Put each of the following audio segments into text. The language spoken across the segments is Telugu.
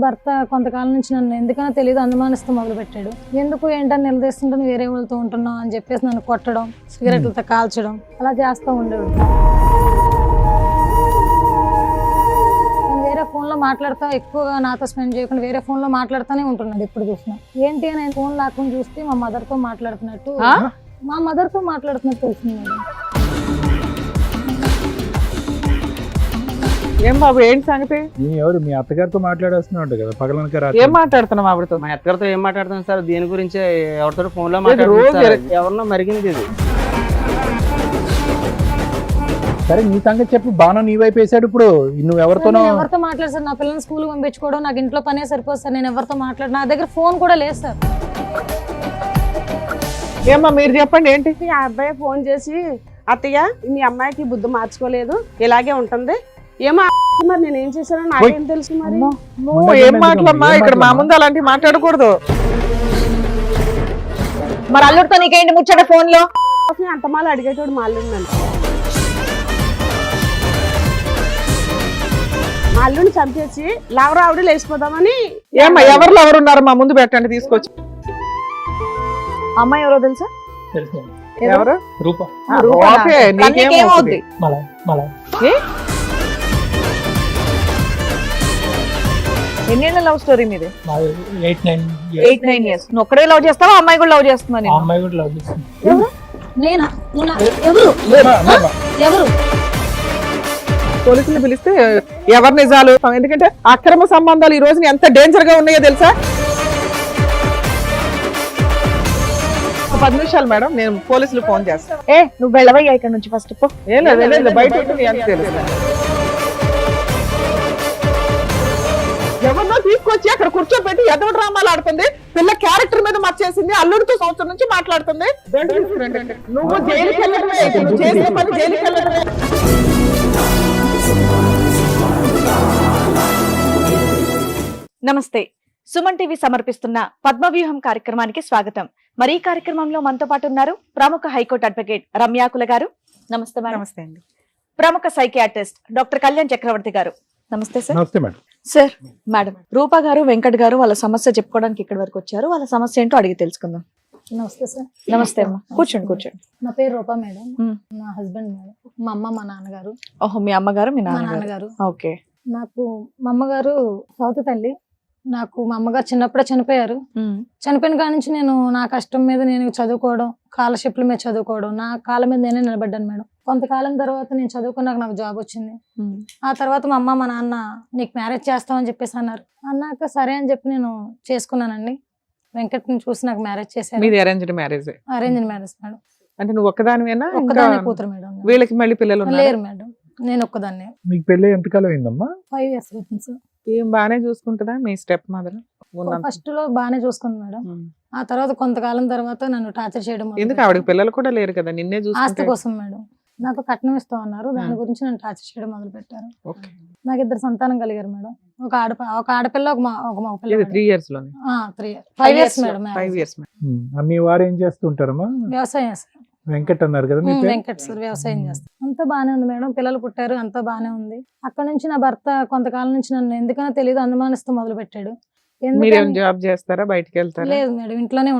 భర్త కొంతకాలం నుంచి నన్ను ఎందుకనో తెలియదు అనుమానిస్తూ మొదలు పెట్టాడు. ఎందుకు ఏంటని నిలదీస్తుంటే వేరే వాళ్ళతో ఉంటున్నావు అని చెప్పేసి నన్ను కొట్టడం, సిగరెట్లతో కాల్చడం అలా చేస్తూ ఉండేవాడు. వేరే ఫోన్ లో మాట్లాడుతా, ఎక్కువగా నాతో స్పెండ్ చేయకుండా వేరే ఫోన్ లో మాట్లాడుతూనే ఉంటున్నాడు ఎప్పుడు చూసినా. ఏంటి అని ఫోన్ లాక్కుని చూస్తే మా మదర్ తో మాట్లాడుతున్నట్టు తెలిసింది మేడం. ఏం బాబు ఏంటి సంగతి? ఎవరు మీ అత్తగారితో మాట్లాడేస్తున్నాడు కదా పగలనక రాత్రి? ఏం మాట్లాడుతున్నావు ఆవిడతో? మా అత్తగారితో ఏం మాట్లాడుతున్నాను సార్? దీని గురించి ఎవరితో ఫోన్ లో మాట్లాడుతున్నారు, ఎవరినో మరిగింది ఇది. సరే నీ సంగతి చెప్పు. బాగా నీ వైపు వేసాడు. ఇప్పుడు నువ్వు ఎవరితోనో ఎవరితో మాట్లాడు సార్? నా పిల్లల్ని స్కూల్ పంపించుకోవడం, నాకు ఇంట్లో పనే సరిపోదు సార్. నేను ఎవరితో మాట్లాడు, నా దగ్గర ఫోన్ కూడా లేదు సార్. ఏమ్మా మీరు చెప్పండి ఏంటి? ఆ అబ్బాయి ఫోన్ చేసి, అత్తయ్య మీ అమ్మాయికి బుద్ధి మార్చుకోలేదు, ఇలాగే ఉంటుంది. ఏమో మరి నేను ఏం చేశానో నాకేం తెలుసు. మరి నువ్వు ఏం మాటలమ్మా, ఇక్కడ మా ముందు అలాంటివి మాట్లాడకూడదు. మరి అల్లుడితో నీకేంటి ముచ్చట ఫోన్ లో? అంత మాల అడిగేటోడు మా అల్లుడిని, మా అల్లుడిని చంపేసి లవరు ఆవిడ లేచిపోదామని. ఏమ్మా ఎవరు ఉన్నారు మా ముందు పెట్టండి తీసుకొచ్చి. అమ్మాయి ఎవరో తెలుసా? ఎవరు? రూపా. ఓకే, నీకేమవుద్ది? ఎన్నేళ్ళ లవ్ స్టోరీ మీది? 8-9 years. నువ్వు ఒక్కడే లవ్ చేస్తావా, అమ్మాయి కూడా లవ్ చేస్తున్నాను? అమ్మాయి కూడా లవ్ చేస్తుంది. ఎవరు పోలీసులు పిలిస్తే ఎవరు నిజాలు? ఎందుకంటే అక్రమ సంబంధాలు ఈ రోజున ఎంత డేంజర్ గా ఉన్నాయో తెలుసా? 10 నిమిషాలు మేడం, నేను పోలీసులు ఫోన్ చేస్తాను. నువ్వు వెళ్ళవయ్యా ఇక్కడ నుంచి ఫస్ట్. ఏం లేదు బయట ఉంటుంది ఎంత తెలుసు. ఎవరినో తీసుకొచ్చి అక్కడ కూర్చోబెట్టి ఎదో డ్రామాలు ఆడుతుంది. పిల్ల క్యారెక్టర్ మీద మర్చేసింది. అల్లుడితో సంవత్సరం నుంచి మాట్లాడుతుంది. నువ్వు జైలుకి వెళ్ళడమే, నువ్వు చేసిన పని జైలుకి వెళ్ళడమే. నమస్తే, సుమన్ టీవీ సమర్పిస్తున్న పద్మవ్యూహం కార్యక్రమానికి స్వాగతం. మరి ఈ కార్యక్రమంలో మనతో పాటు ఉన్నారు ప్రముఖ హైకోర్టు అడ్వకేట్ రమ్యాకుల గారు. నమస్తే మేడం. నమస్తే అండి. ప్రముఖ సైకియాట్రిస్ట్ డాక్టర్ కళ్యాణ్ చక్రవర్తి గారు. నమస్తే సార్. నమస్తే మేడం. సార్, మేడం రూపా గారు, వెంకట్ గారు వాళ్ళ సమస్య చెప్పుకోవడానికి ఇక్కడి వరకు వచ్చారు. వాళ్ళ సమస్య ఏంటో అడిగి తెలుసుకుందాం. నమస్తే సార్. నమస్తే అమ్మా, కూర్చోండి. నా పేరు రూపా మేడం. నా హస్బెండ్ మేడం. మా అమ్మ, మా నాన్నగారు. ఓహో, మీ అమ్మగారు, మీ మా నాన్నగారు. నాన్నగారు. ఓకే. నాకు మా అమ్మగారు సౌత్ తల్లి. నాకు మా అమ్మగారు చిన్నప్పుడే చనిపోయారు. చనిపోయిన కాడ నుంచి నేను నా కష్టం మీద నేను చదువుకోవడం, స్కాలర్షిప్ల మీద చదువుకోవడం, నా కాళ్ళ మీద నేనే నిలబడ్డాను మేడం. కొంతకాలం తర్వాత నేను చదువుకున్నాక నాకు జాబ్ వచ్చింది. ఆ తర్వాత మా అమ్మ, మా నాన్న నీకు మ్యారేజ్ చేస్తామని చెప్పేసి అన్నారు. అన్నాక సరే అని చెప్పి నేను చేసుకున్నానండి. వెంకట్ని చూసి నాకు మ్యారేజ్ చేశారు. మీది arranged marriage? Arranged marriage madam. అంటే నువ్వు ఒక్కదానివేనా? ఒక్కదాన్ని కూతురు మేడం. వీళ్ళకి మళ్ళీ పిల్లలు లేరు మేడం, నేను ఒక్కదాన్నే. మీకు పెళ్ళి ఎంతకాలం అయిందమ్మా? 5 years అవుతుంది సార్. ఏం బానే చూసుకుంటుందా మీ స్టెప్ మదర్? ఫస్ట్ లో బానే చూసుకుంది మేడం. ఆ తర్వాత కొంతకాలం తర్వాత నన్ను టార్చర్ చేయడం. ఎందుకు? ఆవిడకి పిల్లలు కూడా లేరు కదా, నిన్నే ఆస్తి చూసుకుంటే. కోసం మేడం. నాకు కట్నం ఇస్తా ఉన్నారు, దాని గురించి నన్ను టార్చర్ చేయడం మొదలు పెట్టారు. నాకు 2 సంతానం కలిగారు మేడం. ఒక ఆడపిల్ల, ఒక మగ పిల్ల. 3 years లోనే? 5 years మేడం. 5 years. మీ వారు ఏం చేస్తుంటారమ్మా? వ్యవసాయం చేస్తారు. వెంకట్ అన్నారు కదా? వెంకట్ సార్ వ్యవసాయం చేస్తారు. అంతా బానే ఉంది మేడం. పిల్లలు పుట్టారు, అంతా బానే ఉంది. అక్కడ నుంచి నా భర్త కొంతకాలం నుంచి నన్ను ఎందుకనో తెలియదు అనుమానిస్తూ మొదలు పెట్టాడు. మీరేం జాబ్ చేస్తారా, బయటికి వెళ్తారా? లేదు మేడం, ఇంట్లోనే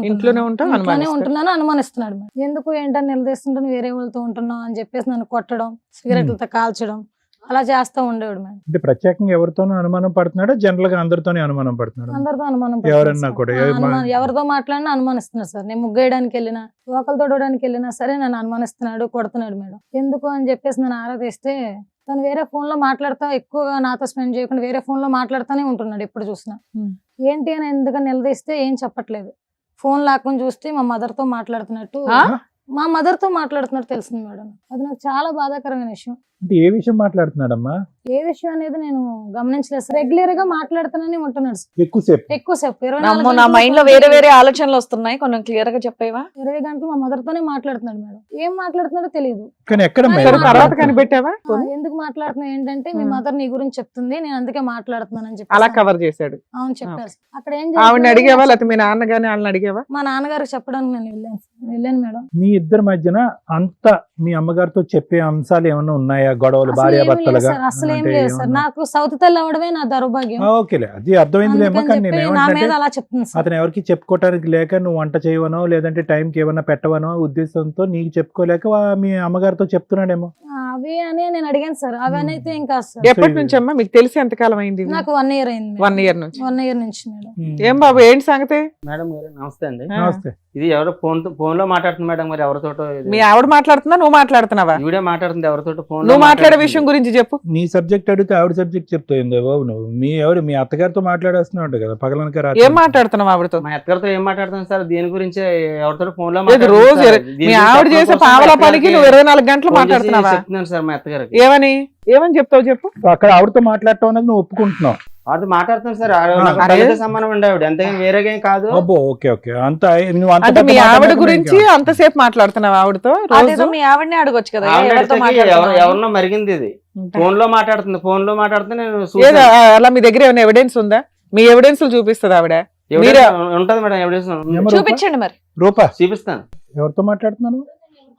ఉంటున్నాను. అనుమానిస్తున్నాడు మేడం. ఎందుకు ఏంటని నిలదీస్తుంటే వేరే వాళ్ళతో ఉంటున్నావు అని చెప్పేసి నన్ను కొట్టడం, సిగరెట్లతో కాల్చడం అలా చేస్తూ ఉండేవాడు మేడం. అంటే ప్రత్యేకంగా ఎవరితోనూ అనుమానం పడుతున్నాడా, జనరల్ గా అందరితోనే అనుమానం పడుతున్నాడు? అందరితో అనుమానం. ఎవరన్నా కూడా ఎవరితో మాట్లాడినా అనుమానిస్తున్నారు సార్. నేను ముగ్గేయడానికి వెళ్ళినా, ఒకరు తొడవడానికి వెళ్ళినా సరే నన్ను అనుమానిస్తున్నాడు, కొడుతున్నాడు మేడం. ఎందుకు అని చెప్పేసి నన్ను ఆరాధిస్తే తను వేరే ఫోన్ లో మాట్లాడుతా, ఎక్కువగా నాతో స్పెండ్ చేయకుండా వేరే ఫోన్ లో మాట్లాడుతూనే ఉంటున్నాడు ఎప్పుడు చూసినా. ఏంటి అని ఎందుకని నిలదీస్తే ఏం చెప్పట్లేదు. ఫోన్ లాక్కుని చూస్తే మా మదర్ తో మాట్లాడుతున్నట్టు తెలిసింది మేడం. అది నాకు చాలా బాధాకరమైన విషయం. అంటే ఏ విషయం మాట్లాడుతున్నాడమ్మా? ఏ విషయం అనేది నేను గమనించలేదు సార్. రెగ్యులర్ గా మాట్లాడుతూనే ఉంటున్నాడు సార్. ఎక్కువసేపు నా మైండ్ లో వేరే వేరే ఆలోచనలు వస్తున్నాయి, కొంచెం క్లియర్ గా చెప్పేవా? 20 గంటలు మా మదర్ తోనే మాట్లాడుతున్నాడు మేడం. ఏం మాట్లాడుతున్నాడో తెలియదు. తర్వాత కనిపెట్టావా? ఎందుకు మాట్లాడుతున్నా ఏంటంటే మీ మదర్ నీ గురించి చెప్తుంది, నేను అందుకే మాట్లాడుతున్నానని చెప్పి అలా కవర్ చేశాడు. అవును చెప్పారు. అక్కడ ఏం ఆవిడ అడిగేవా, లేకపోతే మీ నాన్నగానే వాళ్ళని అడిగేవా? మా నాన్నగారికి చెప్పడానికి నేను వెళ్ళాను మేడం. మీ ఇద్దరి మధ్యన అంత మీ అమ్మగారితో చెప్పే అంశాలు ఏమన్నా ఉన్నాయా? గొడవలు, భార్యాభర్తలుగా? అసలు అట్లా ఏం అంటే లేదు సార్, నాకు సౌత్ తల్లి అవడమే నా దౌర్భాగ్యం. ఓకేలే, అది అర్థమైందిలేమో. అందుకని కానీ చెప్పి నేను నా మీద ఏమంటే అలా చెప్తుంది సార్. అతను ఎవరికి చెప్పుకోవటానికి లేక నువ్వు వంట చేయవనో లేదంటే టైంకి ఏమన్నా పెట్టవనో ఉద్దేశంతో నీకు చెప్పుకోలేక మీ అమ్మగారితో చెప్తున్నాడేమో. అవి అని నేను అడిగాను సార్, అవి అని అయితే ఇంకా సార్ ఎప్పటి నుంచి అమ్మా మీకు తెలిసి ఎంతకాలం అయింది? నాకు 1 year అయింది. 1 year నుంచి. 1 year నుంచి మేడం. ఏం బాబు ఏంటి సంగతి? మేడం గారు నమస్తే అండి. నమస్తే. ఇది ఎవరో ఫోన్ లో మాట్లాడుతుంది మేడం, మరి ఎవరితోటో ఇది. మీ ఆవిడ మాట్లాడుతుందా నువ్వు మాట్లాడుతున్నావా? ఈవిడే మాట్లాడుతుంది ఎవరితోటో ఫోన్. నువ్వు మాట్లాడే విషయం గురించి చెప్పు. నీ సబ్జెక్ట్ అడిగితే ఆవిడ సబ్జెక్ట్ చెప్తాయిందో బాబు నువ్వు. మీ అత్తగారితో మాట్లాడేస్తున్నావు కదా పగలనక ఏం రాత్రి. మాట్లాడుతున్నావు ఆవిడతో? మా అత్తగారితో ఏం మాట్లాడుతున్నాను సార్, దేని గురించే ఎవరితో ఫోన్ లో లేదు, రోజు మీ ఆవిడ చేసే పావలా పనికి నువ్వు 24 గంటలు మాట్లాడుతున్నావా? చెప్తున్నాను సార్ మా అత్తగారికి. ఏమని చెప్తావు చెప్పు. అక్కడ ఆవిడతో మాట్లాడటం అనేది నువ్వు ఒప్పుకుంటున్నావు. వాటితో మాట్లాడుతున్నాను సార్, అరే. సంబంధం ఉండే ఆవిడ, అంతేగాని వేరేగా ఏం కాదు. అబ్బో ఓకే ఓకే, అంత నువ్వు అంత అంటే పెద్ద మీ ఆవిడ మాట్లాడకుండా గురించి ఇంకా. అంతసేపు మాట్లాడుతున్నావు ఆవిడతో అదేదో రోజు? మీ ఆవిడనే అడగొచ్చు కదా ఆవిడ ఎవరితో అడిగితే మాట్లాడుతున్నావు అని. ఎవరినో మరిగింది ఇది. ఫోన్ లో మాట్లాడుతుంది, ఫోన్ లో మాట్లాడుతుంది. నేను ఏదో చూసాను. అలా మీ దగ్గర ఏమైనా ఎవిడెన్స్ ఉందా? మీ ఎవిడెన్స్ చూపిస్తుంది ఆవిడ. ఎవిడెన్స్ ఉంటది మేడం, ఎవిడెన్స్ ఏమో రూపా? చూపించండి మరి. రూపా చూపిస్తాను. ఎవరితో మాట్లాడుతున్నాను?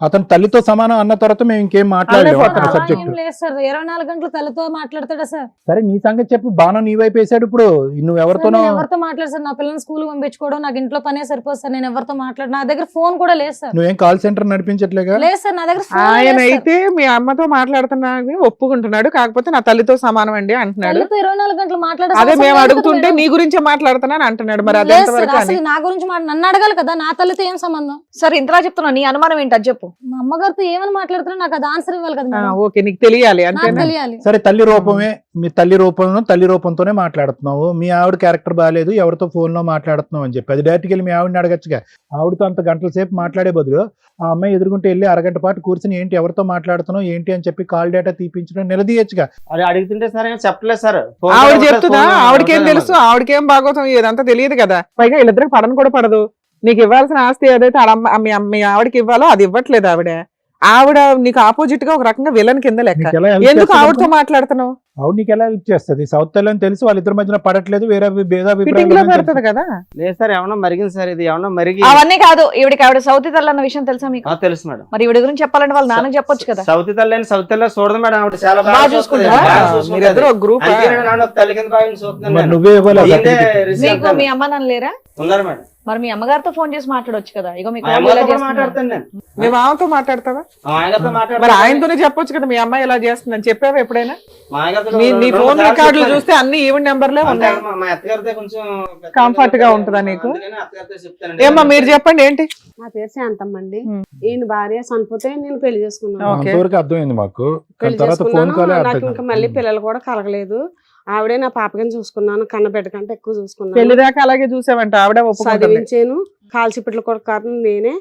అతను తల్లితో సమానం అన్న తర్వాత మేము ఇంకేం మాట్లాడలేము అలా అతని అలా సబ్జెక్ట్. ఏం లేదు సార్, 24 గంటలు తల్లితో మాట్లాడతాడా సార్? సరే నీ సంగతి చెప్పు. బాణం నీ వైపు వేసాడు ఇప్పుడు. నువ్వు సార్, ఎవరితోనో నేను ఎవరితో మాట్లాడు సార్, నా పిల్లల్ని స్కూల్ పంపించుకోవడం నాకు ఇంట్లో పనే సరిపోదు సార్. నేను ఎవరితో మాట్లాడు, నా దగ్గర ఫోన్ కూడా లేదు సార్. నువ్వేం కాల్ సెంటర్ నడిపించట్లేగా? లేదు సార్, నా దగ్గర phone ఆయన లేదు సార్. అయితే మీ అమ్మతో మాట్లాడుతున్నా ఒప్పుకుంటున్నాడు, కాకపోతే నా తల్లితో సమానం అండి అంటున్నాడు. తల్లితో 24 గంటలు మాట్లాడే అదే అవసరం మేము లేదు అడుగుతుంటే మేడం. నీ గురించే మాట్లాడుతున్నాను అంటున్నాడు. మరి అది లేదు సార్, ఎంతవరకు అని? అసలు నా గురించి నన్ను అడగాలి కదా, నా తల్లితో ఏం సంబంధం? సరే ఇంతలా చెప్తున్నా, నీ అనుమానం ఏంటి అది చెప్పు. మా అమ్మగారితో ఏమని మాట్లాడుతున్నా నాకు అది ఆన్సర్ ఇవ్వాలి కదా మేడం. ఓకే, నీకు తెలియాలి నాకు అంతేనా? తెలియాలి. సరే తల్లి రూపమే, మీ తల్లి రూపంతోనే మాట్లాడుతున్నావు. మీ ఆవిడ క్యారెక్టర్ బాగాలేదు, ఎవరితో ఫోన్ లో మాట్లాడుతున్నావు అని చెప్పి అది డైరెక్ట్కి వెళ్ళి మీ ఆవిడని అడగచ్చుగా. ఆవిడతో అంత గంటల సేపు మాట్లాడే బదులు ఆ అమ్మాయి ఎదురుకుంటే వెళ్ళి అరగంట పాటు కూర్చుని ఏంటి ఎవరితో మాట్లాడుతున్నావు ఏంటి అని చెప్పి కాల్ డేటా తీపించడం నిలదీయచ్చుగా. అది అడుగుతుంటే సార్ ఏం చెప్పలేదు సార్. ఆవిడ చెప్తుందా? ఆవిడకేం తెలుసు? ఆవిడకేం బాగోతం ఇదంతా తెలియదు కదా. పైగా వీళ్ళిద్దరికి పడను కూడా పడదు. నీకు ఇవ్వాల్సిన ఆస్తి ఏదైతే మీ ఆవిడకి ఇవ్వాలో అది ఇవ్వట్లేదు ఆవిడ నీకు ఆపోజిట్ గా ఒక రకంగా విలన్ కింద లెక్క. నీకు ఎలా help ఎందుకు చేస్తుంది? ఆవిడతో మాట్లాడుతున్నావు? ఆవిడ నీకు ఎలా హెల్ప్ చేస్తుంది? సౌత్ తెల్లని తెలుసు, వాళ్ళిద్దరి మధ్యన పడట్లేదు, వేరే ఫిట్టింగ్ లో పెడుతుంది కదా. లేదు సార్, ఏమన్నా మరిగింది సార్, ఇది ఏమన్నా మరిగి. అవన్నీ కాదు, ఆవిడ సౌతి తల్లి అన్న విషయం తెలుసా మీకు? తెలుసు మేడం. మరి ఈవిడ గురించి చెప్పాలంటే వాళ్ళ నాన్నకి చెప్పొచ్చు కదా. సౌత్ తల్లి చూడదు మేడం, ఆవిడ చాలా బాగా చూసుకుంటారా? మీరిద్దరు ఒక గ్రూప్. తల్లి కింద భావించి చూస్తున్నాను మరి నేను. నువ్వే ఇవ్వాలి ఆ ఈయనే certificate. receive మీకు అవుతాను. మీ అమ్మ నాన్న లేరా? ఉన్నారు మేడం. మరి మీ అమ్మగారితో ఫోన్ చేసి మాట్లాడొచ్చు కదా. ఇగో మీకు మా వాళ్ళు అమ్మగారితో ఇలా కూడా చేస్తున్నారు. మాట్లాడతాను నేను. మీ మామతో మాట్లాడతావా? మా ఆయనతో మరి మాట్లాడతాను. ఆయనతోనే చెప్పొచ్చు కదా మీ అమ్మాయి ఎలా చేస్తుందని. చెప్పావా ఎప్పుడైనా? మా ఆయనతో నీ రెండు ఫోన్ సార్లు రికార్డులు చెప్పాను. చూస్తే అన్ని ఈవెన్ నెంబర్లే అంటే ఉన్నాయి. మా అత్తగారితో కొంచెం Comfort గా ఉంటుందా నీకు? అందుకని అత్తగారితో చెప్తానండి. ఏమ్మా మీరు చెప్పండి ఏంటి? నా పేరు శాంతమ్మ అండి. ఉమ్. ఈయన భార్య చనిపోతే నేను పెళ్లి చేసుకున్నాను. ఓకే. అంతవరకు అర్థమైంది మాకు. పెళ్లి తర్వాత ఫోన్ చేసుకున్నాను. కాలే నాకు అర్థం ఇంకా మళ్ళీ పిల్లలు కూడా కలగలేదు. ఆవిడే నా పాపకని చూసుకున్నాను, కన్నబిడ్డ కంటే ఎక్కువ చూసుకున్నాను. పెళ్లి దాకా అలాగే చూసావంట ఆవిడ ఒప్పుకుంటుంది. చదివించాను, కాల్చిపిట్లు కూడా కాదు నేనే.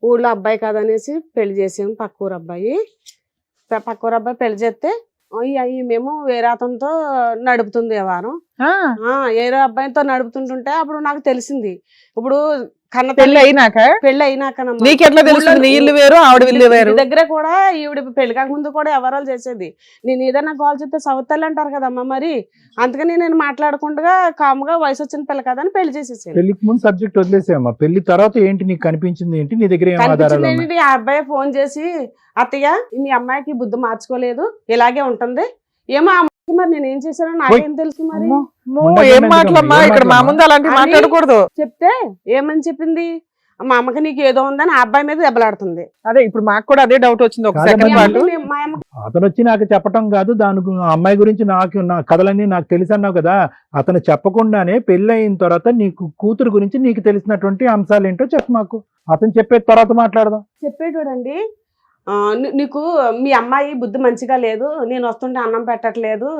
ఊళ్ళో అబ్బాయి కాదనేసి పెళ్లి చేసాము. పక్కూరు అబ్బాయి పెళ్లి చేస్తే మేము వేరే అతనితో నడుపుతుంది వ్యవహారం. వేరే అబ్బాయితో నడుపుతుంటుంటే అప్పుడు నాకు తెలిసింది. ఇప్పుడు కన్న పెళ్లి అయినాక పెళ్లి అయినాక నీకెట్లా తెలుస్తుంది? నీ ఇల్లు వేరు ఆవిడ ఇల్లు వేరు. దగ్గర కూడా ఈవిడ పెళ్లి కాకముందు కూడా ఎవరాలు చేసేది. నేను ఏదైనా కాల్ చెప్తే సవతల్లి అంటారు కదమ్మా, మరి అందుకని నేను మాట్లాడకుండా కాముగా వయసు వచ్చిన పిల్ల కదా అని పెళ్లి చేసేసాను. పెళ్లికి ముందు సబ్జెక్ట్ వదిలేసామా? పెళ్లి తర్వాత ఏంటి నీకు కనిపించింది ఏంటి? నీ దగ్గర ఏం ఆధారాలు ఉన్నాయి? కనిపించింది ఆ అబ్బాయి ఫోన్ చేసి, అత్తయ్య మీ అమ్మాయికి బుద్ధి మార్చుకోలేదు, ఇలాగే ఉంటుంది. ఏమో ఆ అమ్మాయికి మరి నేను ఏం చేశానో నాకేం తెలుసు. మరి ఏం మాటలమ్మా ఇక్కడ మా ముందు అలాంటివి మాట్లాడకూడదు. చెప్తే ఏమని చెప్పింది, మా అమ్మకి నీకు ఏదో ఉందని ఆ అబ్బాయి మీద దెబ్బలాడుతుంది. అదే ఇప్పుడు మాకు కూడా అదే డౌట్ వచ్చింది ఒక సెకండ్ పాటు. మా అమ్మ అతను వచ్చి నాకు చెప్పటం కాదు, ఆ అమ్మాయి గురించి నా కథలన్నీ నాకు తెలుసు అన్నావు కదా. అతను చెప్పకుండానే పెళ్లి అయిన తర్వాత నీకు కూతురు గురించి నీకు తెలిసినటువంటి అంశాలు ఏంటో చెప్పు మాకు. అతను చెప్పే తర్వాత మాట్లాడదాం. చెప్పేటోడండి, నీకు మీ అమ్మాయి బుద్ధి మంచిగా లేదు, నేను వస్తుంటే అన్నం పెట్టట్లేదు,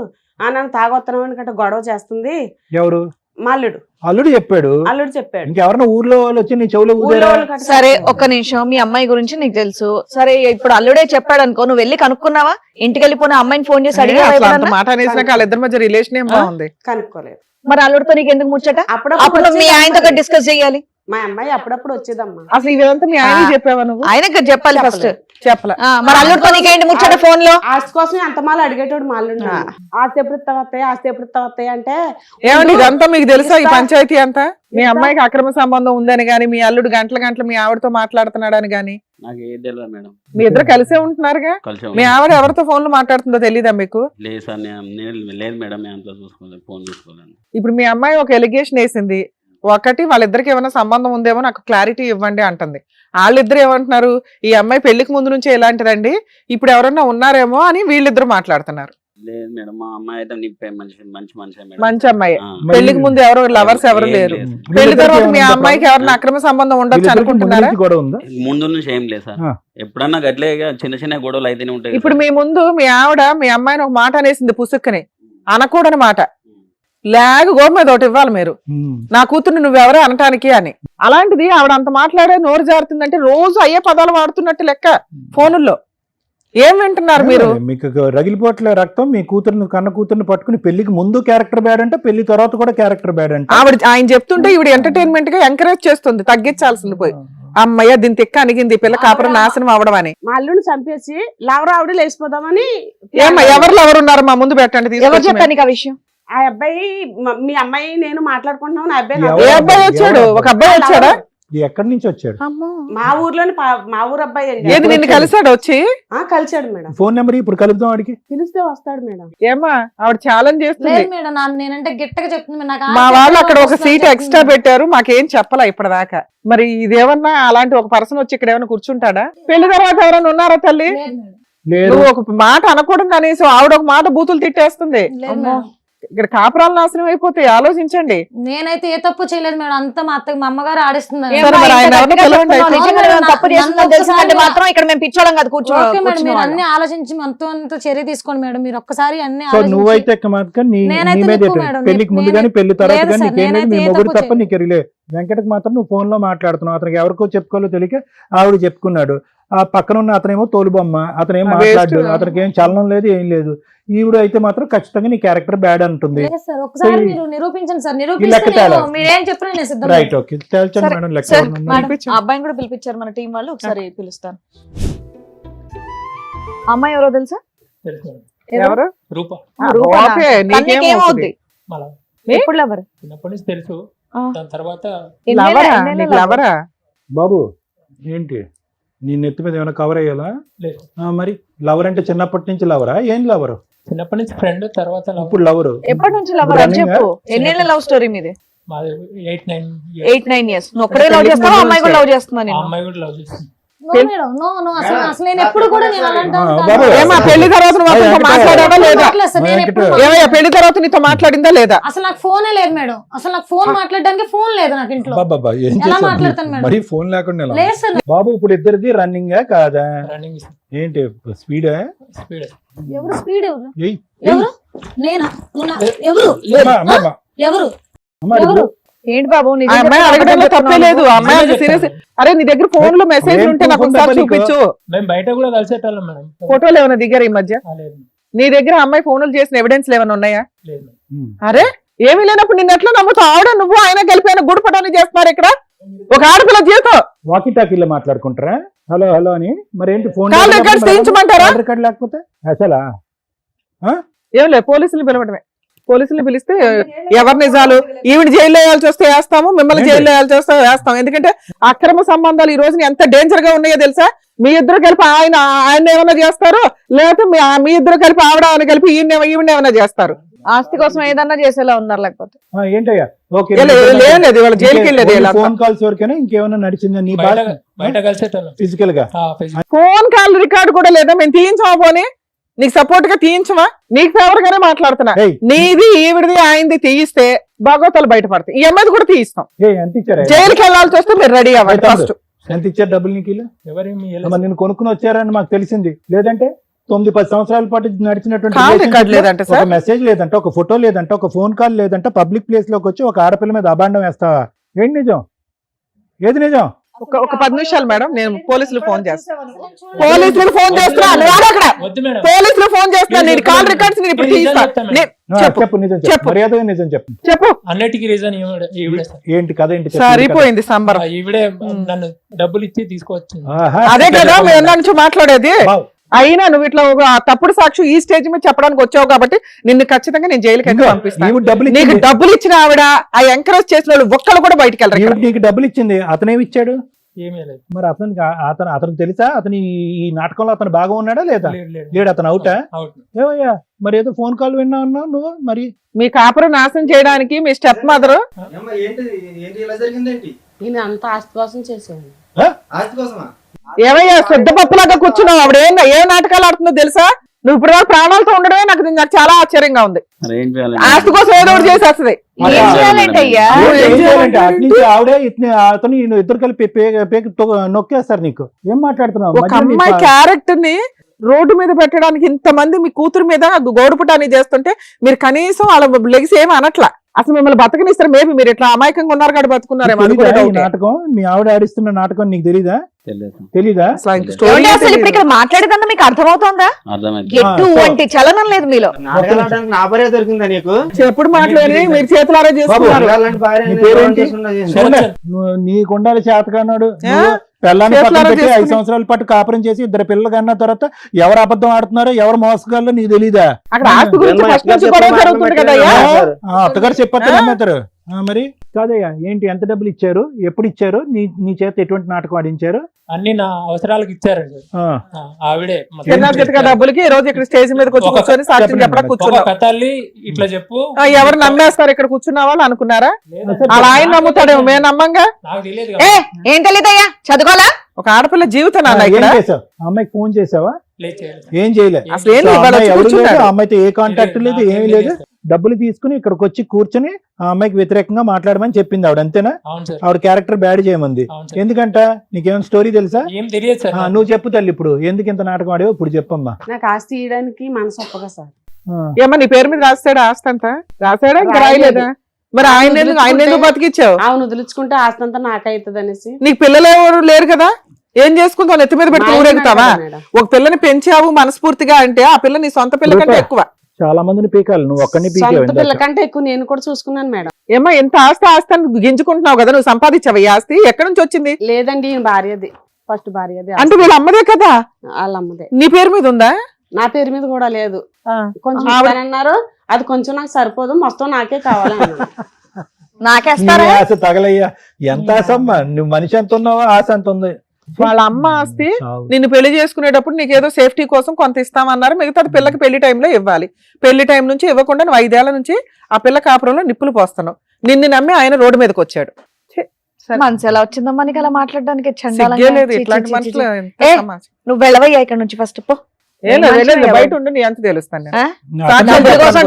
నన్ను తాగొత్తనం గట్రా గొడవ చేస్తుంది. ఎవరు? మా అల్లుడు. అల్లుడు చెప్పాడు. అల్లుడు చెప్పాడు. ఇంకెవరన్నా ఊర్లో వాళ్ళు వచ్చి నీ చెవులో ఊళ్ళో ఊదారా? వాళ్ళు గట్రా సరే చెప్పారు. ఒక్క నిమిషం, మీ అమ్మాయి గురించి నీకు తెలుసు. సరే ఇప్పుడు అల్లుడే చెప్పాడు అనుకో, నువ్వు వెళ్ళి కనుక్కున్నావా? ఇంటికి వెళ్ళిపోయిన అమ్మాయిని ఫోన్ చేసి అడిగా అసలు అంత మాట అనేసినాక వాళ్ళిద్దరి మధ్య రిలేషన్ ఏం బాగుంది. కనుక్కోలేదు. మరి అల్లుడితో నీకు ఎందుకు ముచ్చట? అప్పుడు మీ ఆయనతో వచ్చేదమ్మా. డిస్కస్ చేయాలి. మా అమ్మాయి అప్పుడప్పుడు వచ్చేదమ్మా. అసలు ఇదంతా మీ ఆయన చెప్పావా నువ్వు? ఆయనకు చెప్పాలి ఫస్ట్. చెప్పలే. మరి అల్లుడితో నీకేంటి ముచ్చట ఫోన్ లో? ఆస్తి కోసం ఎంత మాల అడిగేటోడు మా అల్లుడు. ఆస్తి ఎప్పుడు ఇస్తావస్తాయి, ఆస్తి ఎప్పుడు ఇస్తావస్తాయి అంటే ఏమండి ఇదంతా మీకు తెలుసా ఈ పంచాయతీ అంతా? మీ అమ్మాయికి అక్రమ సంబంధం ఉందని గాని, మీ అల్లుడు గంటల మీ ఆవిడతో మాట్లాడుతున్నాడని గాని నాకు ఏది తెలియదు మేడం. మీ ఇద్దరు కలిసే ఉంటున్నారుగా. కలిసి మీ ఆవిడ ఎవరితో ఫోన్ లో మాట్లాడుతుందో తెలీదా మీకు? లేదు సార్, లేదు మేడం, నేను అంతా చూసుకోలేదు, ఫోన్ చూసుకోలేదు. ఇప్పుడు మీ అమ్మాయి ఒక ఎలిగేషన్ వేసింది, ఒకటి వాళ్ళిద్దరికి ఏమైనా సంబంధం ఉందేమో నాకు క్లారిటీ ఇవ్వండి అంటుంది. వాళ్ళిద్దరు ఏమంటున్నారు, ఈ అమ్మాయి పెళ్లికి ముందు నుంచే ఇలాంటిదండి, ఇప్పుడు ఎవరన్నా ఉన్నారేమో అని వీళ్ళిద్దరు మాట్లాడుతున్నారు. లేదు మేడం, మా అమ్మాయి అయితే నిప్పే మంచి మనిషి మేడం. మంచి అమ్మాయి, ఆ. పెళ్లికి ముందు ఎవరు లవర్స్ ఎవరు లేరు. పెళ్లి తర్వాత మీ అమ్మాయికి ఎవరిని అక్రమ సంబంధం ఉండొచ్చు అనుకుంటున్నారా? ముందు నుంచి ఏం లేదు సార్, ఎప్పుడన్నా గట్లే చిన్న చిన్న గొడవలు అయితేనే ఉంటాయి. ఇప్పుడు మీ ముందు మీ ఆవిడ మీ అమ్మాయిని ఒక మాట అనేసింది పుసుక్కని, అనకూడని మాట, లేక గోపు మీద ఒకటి ఇవ్వాలి మీరు, నా కూతుర్ని నువ్వెవరే అనటానికి అని. అలాంటిది ఆవిడ అంత మాట్లాడే నోరు జారుతుందంటే రోజు అయ్యే పదాలు వాడుతున్నట్టు లెక్క ఫోనుల్లో. ఏం వింటున్నారు మీరు? మీకు రగిలిపోట్లే రక్తం. మీ కూతురుని కన్న కూతుర్ని పట్టుకుని పెళ్లికి ముందు క్యారెక్టర్ బ్యాడ్ అంటే పెళ్లి తర్వాత కూడా క్యారెక్టర్ బ్యాడ్ అంటే ఆయన చెప్తుంటే ఈవిడ ఎంటర్టైన్మెంట్ గా ఎంకరేజ్ చేస్తుంది, తగ్గించాల్సింది పోయి. అమ్మయ్య దీని తిక్క అనిగింది, పిల్ల కాపురం నాశనం అవడం అని. మా అల్లుని చంపేసి లవర్ ఆవిడ లేచిపోదామని. ఏమ్మా ఎవరు ఉన్నారు మా ముందు పెట్టండి. ఎవరు చెప్పాను ఆ విషయం? ఆ అబ్బాయి మీ అమ్మాయి నేను మాట్లాడుకుంటున్నాం. ఆ అబ్బాయి ఏ అబ్బాయి వచ్చాడు? ఒక అబ్బాయి వచ్చాడా? ఎక్కడి నుంచి వచ్చాడు? మా ఊర్లోని మా ఊరు అబ్బాయి అండి. ఏది నిన్ను కలిసాడు వచ్చి? కలిసాడు మేడం. ఫోన్ నెంబర్ ఇప్పుడు కలుపుదాం వాడికి, పిలిస్తే వస్తాడు మేడం. ఏమ్మా ఆవిడ ఛాలెంజ్ చేస్తుంది. లేదు మేడం, నేనంటే గిట్టగా చెప్తుంది. నాకు మా వాళ్ళు అక్కడ ఒక సీట్ ఎక్స్ట్రా పెట్టారు, మాకేం చెప్పలా ఇప్పటిదాకా. మరి ఇదేమన్నా అలాంటి ఒక పర్సన్ వచ్చి ఇక్కడ ఏమైనా కూర్చుంటాడా? పెళ్లి తర్వాత ఎవరైనా ఉన్నారా తల్లి? లేదు. నువ్వు ఒక మాట అనకూడదు అనేసి ఆవిడ ఒక మాట బూతులు తిట్టేస్తుంది. ఇక్కడ కాపురాలు నాశనం అయిపోతాయి, ఆలోచించండి. నేనైతే ఏ తప్పు చేయలేదు మేడం, అంతా మా అత్తకి మా అమ్మగారు ఆడిస్తున్నారు. సరే, మరి ఆయన ఎవరిని పిలవండి అయితే. తప్పు చేస్తుందని తెలిసిందంటే మాత్రం ఇక్కడ మేము పిచ్చోళం కాదు, ఓకే మేడం, మీరు అన్ని ఆలోచించి అంత చర్య తీసుకోండి మేడం. మీరు ఒక్కసారి అన్ని సో నువ్వైతే మాత్రం నీ నేనైతే మీద నిప్పు మేడం, పెళ్లికి ముందు కానీ పెళ్లి తర్వాత లేదు కానీ సార్, నీకేం లేదు. నేనైతే నీ ఏ మొగుడు తప్పు తప్ప నీకు రిలే. వెంకటకి మాత్రం నువ్వు ఫోన్ లో మాట్లాడుతున్నావు, అతనికి ఎవరికో చెప్పుకోలో తెలియక ఆవిడ చెప్పుకున్నాడు. ఆ పక్కన ఉన్న అతనేమో తోలుబొమ్మ, అతనేం మాట్లాడు, అతనికి ఏం చలనం లేదు, ఏం లేదు. ఈవిడ అయితే మాత్రం ఖచ్చితంగా నీ క్యారెక్టర్ బ్యాడ్ అంటుంది. లేదు సార్, ఒకసారి మీరు నిరూపించండి సార్. లెక్క నిరూపిస్తే తేలా. మీరేం చెప్పినా నేను సిద్ధం. రైట్, ఓకే, తేల్చండి మేడం. లెక్క సార్, ఎవరన్నా మేడం, ఉన్నారు? ఆ అబ్బాయిని కూడా పిలిపించారు మన టీం వాళ్ళు, ఒకసారి పిలుస్తాను. అమ్మాయి ఎవరో తెలుసా? ఎవరు? రూప రూపనా? ఓకే, నీకేం తనకేమవుద్ది? మళ్ళా ఎప్పుడు లవర్? చిన్నప్పటి నుంచి తెలుసు. దాని తర్వాత లవరా? నీకు లవరా? బాబు ఏంటి నీ నెత్తి మీద ఏమైనా కవర్ అయ్యాలా? లేదు, మరి లవర్ అంటే చిన్నప్పటి నుంచి లవరా? ఏం లవరు? చిన్నప్పటి నుంచి ఫ్రెండ్, తర్వాత love. ఇప్పుడు లవరు ఎప్పటి నుంచి లవర్ అని చెప్పు. ఎన్నేళ్ళ లవ్ స్టోరీ మీది? మాది 8-9 years. 8-9 years. నువ్వు ఒక్కడే లవ్ చేస్తావా, అమ్మాయి కూడా లవ్ చేస్తున్నా ఆ నేను? అమ్మాయి కూడా లవ్ చేస్తుంది. నో మేడం, నో అసలు నేను ఎప్పుడు కూడా నేను అలాంటి దాన్ని కాదు. బాబు, ఏమా పెళ్లి తర్వాత నువ్వు అతనితో మాట్లాడావా లేదా? మాట్లాడలేదు సార్, నేను ఎప్పుడు ఏమయ్యా పెళ్లి తర్వాత నీతో మాట్లాడిందా లేదా? అసలు నాకు ఫోనే లేదు మేడం. అసలు నాకు ఫోన్ మాట్లాడడానికి ఫోన్ లేదు నాకు ఇంట్లో. బాబా ఏం ఎలా చేస్తావు? మాట్లాడతాను మేడం? మరి ఫోన్ లేకుండా ఎలా? లేదు సార్. బాబు ఇప్పుడు ఇద్దరిది రన్నింగ్ కాదా? రన్నింగ్ ఏంటి స్పీడా? స్పీడ్. ఎవరు స్పీడ్? ఎవరు ఏయ్, ఎవరు? నేనా? ఎవరు? అమ్మా, అమ్మా, అమ్మా. ఎవరు? అమ్మా, ఎవరు? ఏంటి బాబు ఆ అమ్మాయి అడగడంలో తప్పే లేదు. ఆ అమ్మాయి అంత సీరియస్. అరే నీ దగ్గర ఫోన్ లో మెసేజ్ ఏం ఉంటే నాకు ఫోన్ ఒకసారి నెంబర్ నీకు? చూపించు. మేము బయట కూడా కలిసేటోళ్ళం మేడం. ఫోటోలు ఏమైనా దిగారు ఈ మధ్య? లేదు నీ దగ్గర అమ్మాయి ఫోన్లు చేసిన ఎవిడెన్స్ ఏమైనా ఉన్నాయా? లేదు. అరే ఏమీ లేనప్పుడు నిన్న ఎట్లా నమ్ముతావు? ఆవిడ నువ్వు ఆయన కలిపి గుడిపటాన్ని చేస్తున్నారు ఇక్కడ. ఒక ఆడపిల్ల జీవితం వాకీ టాకీలో మాట్లాడుకుంటారా? హలో హలో అని. మరి ఏంటి ఫోన్ కాల్ రికార్డ్స్ తీయించమంటారా? రికార్డ్ లేకపోతే అసలా ఏం లేదు, పోలీసులు పిలవడమే. పోలీసులు పిలిస్తే ఎవరి నిజాలు ఈవిడ జైల్లో వేయాల్సి వస్తే వేస్తాము, మిమ్మల్ని జైల్లో వేయాల్సి వస్తే వేస్తాం. ఎందుకంటే అక్రమ సంబంధాలు ఈ రోజున ఎంత డేంజర్ గా ఉన్నాయో తెలుసా? మీ ఇద్దరు కలిపి ఆయన ఏమైనా చేస్తారు, లేకపోతే మీ ఇద్దరు కలిపి ఆవిడ కలిపి ఈవిడ ఏమైనా చేస్తారు. ఆస్తి కోసం ఏదన్నా చేసేలా ఉన్నారు లేకపోతే? ఏంటయ్యా? ఓకే, లేదు వాళ్ళ జైలుకి వెళ్ళేది. ఫోన్ కాల్స్ వరకేనా ఇంకేమైనా నడిచిందా నీ బయట కలిసేటోళ్ళం ఫిజికల్ గా? ఫోన్ కాల్ రికార్డు కూడా లేదా? మేము తీయించమా? పోనీ నీకు సపోర్ట్ గా తీయించమా? నీకు ఫేవర్ గానే మాట్లాడుతున్నా. నీది ఈవిడిది ఆయనది తీయిస్తే భాగవతాలు బయటపడతాయి. ఈ అమ్మాయిది కూడా తీయిస్తాం. ఎంత ఇచ్చారా? జైలుకి వెళ్ళాల్సి వస్తే మీరు రెడీ అవ్వండి ఫస్ట్. ఎంత ఇచ్చారు డబ్బులు నీకు? ఎవరేమి నేను కొనుక్కుని వచ్చారని మాకు తెలిసింది. లేదంటే 9-10 సంవత్సరాల పాటు నడిచినటువంటి కాల్ రికార్డ్ లేదంటే ఒక మెసేజ్ లేదంటే, ఒక ఫోటో లేదంటే, ఒక ఫోన్ కాల్ లేదంటే, పబ్లిక్ ప్లేస్ లోకి వచ్చి ఒక ఆడపిల్ల మీద అబాండం వేస్తావా? ఏంటి నిజం? ఏది నిజం? ఒక 10 నిమిషాలు మేడం, నేను పోలీసులు ఫోన్ చేస్తాను. పోలీసులు ఫోన్ చేస్తున్నా, అక్కడ పోలీసులు ఫోన్ చేస్తున్నా. నేను కాల్ రికార్డ్స్ నేను ఇప్పుడు తీస్తాను. చెప్పు, నిజం చెప్పు, మర్యాదగా నిజం చెప్పు. చెప్పు. అన్నిటికీ రీజన్ ఏంటి కథ? ఏంటి? సరిపోయింది సంబరం. ఈవిడే నన్ను డబ్బులు ఇచ్చి తీసుకొచ్చింది. అదే కదా మేము నుంచి మాట్లాడేది. అయినా నువ్వు ఇట్లా ఒక తప్పుడు సాక్షి ఈ స్టేజ్ మీద చెప్పడానికి వచ్చావు కాబట్టి నిన్ను ఖచ్చితంగా నేను జైలుకి ఎక్కడ పంపిస్తాను. నీకు డబ్బులు ఇచ్చిన ఆవిడ, ఆ ఎంకరేజ్ చేసిన వాళ్ళు ఒక్కళ్ళు కూడా బయటికి వెళ్ళరు. నీకు డబ్బులు ఇచ్చింది అతనేమి ఇచ్చాడు? ఏమీ లేదు. మరి అతనికి తెలుసా అతని ఈ నాటకంలో అతను బాగా ఉన్నాడా లేదా? లేడు, అతను అవుటా? అవుట్. ఏమయ్యా మరి ఏదో ఫోన్ కాల్ విన్నా ఉన్నావు నువ్వు మరి? మీ కాపురం నాశనం చేయడానికి మీ స్టెప్ మదర్ ఈయన అంత ఆస్తి కోసం చేసేది. ఏమయ్యా శుద్ధ పప్పులాగా కూర్చున్నావు? ఆవిడ ఏ నాటకాలు ఆడుతుందో తెలుసా? నువ్వు ఇప్పుడు ప్రాణాలతో ఉండడమే నాకు చాలా ఆశ్చర్యంగా ఉంది. మరి ఏం చేయాలి? ఆస్తి కోసం ఏదో ఒకటి చేసేస్తుంది. ఏం చేయాలంటే అయ్యా? ఏం చేయాలంటే అట్నుంచి ఆవిడే అతను ఇద్దరు కలిపి నొక్కేస్తారు. నీకు ఏం మాట్లాడుతున్నావు? ఒక అమ్మాయి క్యారెక్టర్ ని రోడ్డు మీద పెట్టడానికి ఇంతమంది మీ కూతురు మీద గోడుపుటాన్ని చేస్తుంటే మీరు కనీసం వాళ్ళ లెగిసి ఏమి అనట్లా. అసలు మిమ్మల్ని బతకనిస్తారు. మేబీ మీరు ఇట్లా అమాయకంగా ఉన్నారు కాబట్టి బతుకున్నారేమో. నాటకం మీ ఆవిడ ఆడిస్తున్న నాటకం నీకు తెలీదా? తెలియదు. అసలు ఇప్పుడు ఇక్కడ మాట్లాడేదన్నా మీకు అర్థమవుతోందా? అర్థమైంది. ఎటువంటి చలనం లేదు మీలో. నా భార్య దొరికిందా నీకు? ఎప్పుడు మాట్లాడి మీరు చేతులారా చేస్తున్నారు. నీ పేరేంటి? నీకు ఉండాలి చేతకన్నాడు. పిల్లాన్ని పక్కన పెట్టి 5 సంవత్సరాల పాటు కాపురం చేసి 2 పిల్లలు కన్నా తర్వాత ఎవరు అబద్ధం ఆడుతున్నారో ఎవరు మోసగాళ్ళో నీకు తెలీదా? అక్కడ ఆస్తి గురించి ఫస్ట్ నుంచి గొడవ జరుగుతుంది కదా. అత్తగారు చెప్పొచ్చు నమ్మేస్తారు. మరి కాదయ్యా, ఏంటి ఎంత డబ్బులు ఇచ్చారు, ఎప్పుడు ఇచ్చారు, నీ చేత ఎటువంటి నాటకం ఆడించారు? అన్ని నా అవసరాలకు ఇచ్చారండి. ఆవిడే డబ్బులకి ఈ రోజు ఇక్కడ స్టేజ్ మీద కూర్చొని సాక్ష్యం చెప్పడం కూర్చున్నావు. కథల్లి ఇట్లా చెప్పు. ఎవరు నమ్మేస్తారు ఇక్కడ కూర్చున్న వాళ్ళు అనుకున్నారా? అలా ఆయన నమ్ముతాడేమో, మేము నమ్మంగా. నాకు తెలియదు. ఏం తెలియదయ్యా? చదువుకోవాలా? ఒక ఆడపిల్ల జీవితం నాన్న. ఏం చేసావు? అమ్మాయికి ఫోన్ చేసావా? ఏం చేయలేదు. అసలు ఏం లేదు. అమ్మాయితో ఏ కాంటాక్ట్ లేదు, ఏమీ లేదు. డబ్బులు తీసుకుని ఇక్కడికి వచ్చి కూర్చొని ఆ అమ్మాయికి వ్యతిరేకంగా మాట్లాడమని చెప్పింది ఆవిడ, అంతేనా? ఆవిడ క్యారెక్టర్ బ్యాడ్ చేయమంది. ఎందుకంట? నీకేమైనా స్టోరీ తెలుసా? ఏం తెలియదు సార్. నువ్వు చెప్పు తల్లి, ఇప్పుడు ఎందుకు ఇంత నాటకం ఆడావు ఇప్పుడు చెప్పమ్మా. నాకు ఆస్తి ఇవ్వడానికి మనసు ఒప్పగా సార్. ఏమో నీ పేరు మీద రాస్తాడా? ఆస్తి అంతా రాసాడా? ఇంకా రాయలేదా? మరి ఆయన ఎందుకు బతికిచ్చావు? అవును, వదిలించుకుంటే ఆస్తి అంతా నాకైతుంది అనేసి. నీకు పిల్లలు ఎవరు లేరు కదా, ఏం చేసుకుంటావు? నెత్తి మీద పెట్టి ఊరేగుతావా? ఒక పిల్లని పెంచావు మనస్ఫూర్తిగా అంటే ఆ పిల్ల నీ సొంత పిల్ల కంటే ఎక్కువ. చాలా మందిని పీకాలి, నువ్వు ఒక్కడిని సొంత పిల్ల కంటే ఎక్కువ నేను కూడా చూసుకున్నాను మేడం. ఏమో ఎంత ఆస్తి అని గింజుకుంటున్నావు కదా, నువ్వు సంపాదించావు ఈ ఆస్తి. ఎక్కడి నుంచి వచ్చింది? లేదండి, ఈయన భార్యది, ఫస్ట్ భార్యది. అంటే వీళ్ళ అమ్మదే కదా? వాళ్ళ అమ్మదే. నీ పేరు మీద ఉందా? నా పేరు మీద కూడా లేదు. కొంచెం అన్నారు, అది కొంచెం నాకు సరిపోదు, మొత్తం నాకే కావాలి. నాకేస్తారా? ఆశ తగలయ్యా, ఎంత ఆశ అమ్మా, నువ్వు మనిషి ఎంత ఉన్నావో ఆశ ఎంత ఉంది. వాళ్ళ అమ్మ ఆస్తి నిన్ను పెళ్లి చేసుకునేటప్పుడు నీకేదో సేఫ్టీ కోసం కొంత ఇస్తామన్నారు, మిగతాది పిల్లకి పెళ్లి టైంలో ఇవ్వాలి. పెళ్లి టైం నుంచి ఇవ్వకుండా నువ్వు 5 ఏళ్ల నుంచి ఆ పిల్ల కాపురంలో నిప్పులు పోస్తున్నావు. నిన్ను నమ్మి ఆయన రోడ్డు మీదకి వచ్చాడు. మనసు ఎలా వచ్చిందమ్మా నీకు అలా మాట్లాడడానికి? ఇట్లాంటి మనుషులు. నువ్వు వెళ్ళవయ్యా ఇక్కడ నుంచి ఫస్ట్ పో. బయట ఉండి నీ అంత తెలుస్తాను.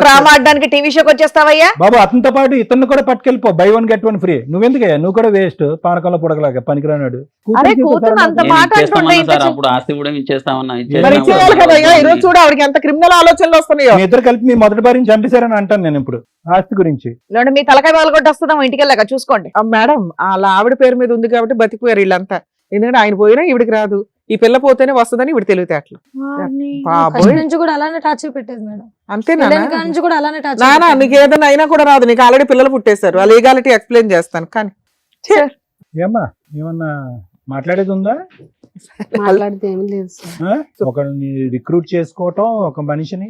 డ్రామా ఆడడానికి టీవీ షోకి వచ్చేస్తావయ్యా? బాబు అతనితో పాటు ఇతను కూడా పట్టుకెళ్ళిపో, buy 1 get 1 free. నువ్వెందుకయ్యా? నువ్వు కూడా వేస్ట్, పానకంలో పొడగలాగా పనికిరానాడు. అప్పుడు ఆస్తి కూడా ఇచ్చేస్తామన్నా. ఇచ్చేయాలి కదా. ఈరోజు చూడు ఆవిడకి ఎంత క్రిమినల్ ఆలోచనలు వస్తున్నాయో. మీ ఇద్దరు కలిపి మీ మొదటి భార్యని చంపేశారని అంటాను నేను ఇప్పుడు ఆస్తి గురించి. మీ తలకాయ పాల్గొట్టి వస్తుందాం ఇంటికి వెళ్ళాక చూసుకోండి. మేడం అలా ఆవిడ పేరు మీద ఉంది కాబట్టి బతికిపోయారు వీళ్ళంతా. ఎందుకంటే ఆయన పోయినా ఈవిడికి రాదు, ఈ పిల్ల పోతేనే వస్తుందని ఇవిడ తెలివితే అట్లా. నుంచి కూడా అలానే టార్చర్ పెట్టేది మేడం. అంతేనా? నుంచి కూడా అలానే నానా నీకు ఏదైనా అయినా కూడా రాదు, నీకు ఆల్రెడీ పిల్లలు పుట్టేశారు. ఆ లీగాలిటీ ఎక్స్ప్లెయిన్ చేస్తాను కానీ. ఏమ్మా ఏమన్నా మాట్లాడేది ఉందా? మాట్లాడితే ఏమీ లేదు సార్. ఒకరిని రిక్రూట్ చేసుకోవటం, ఒక మనిషిని,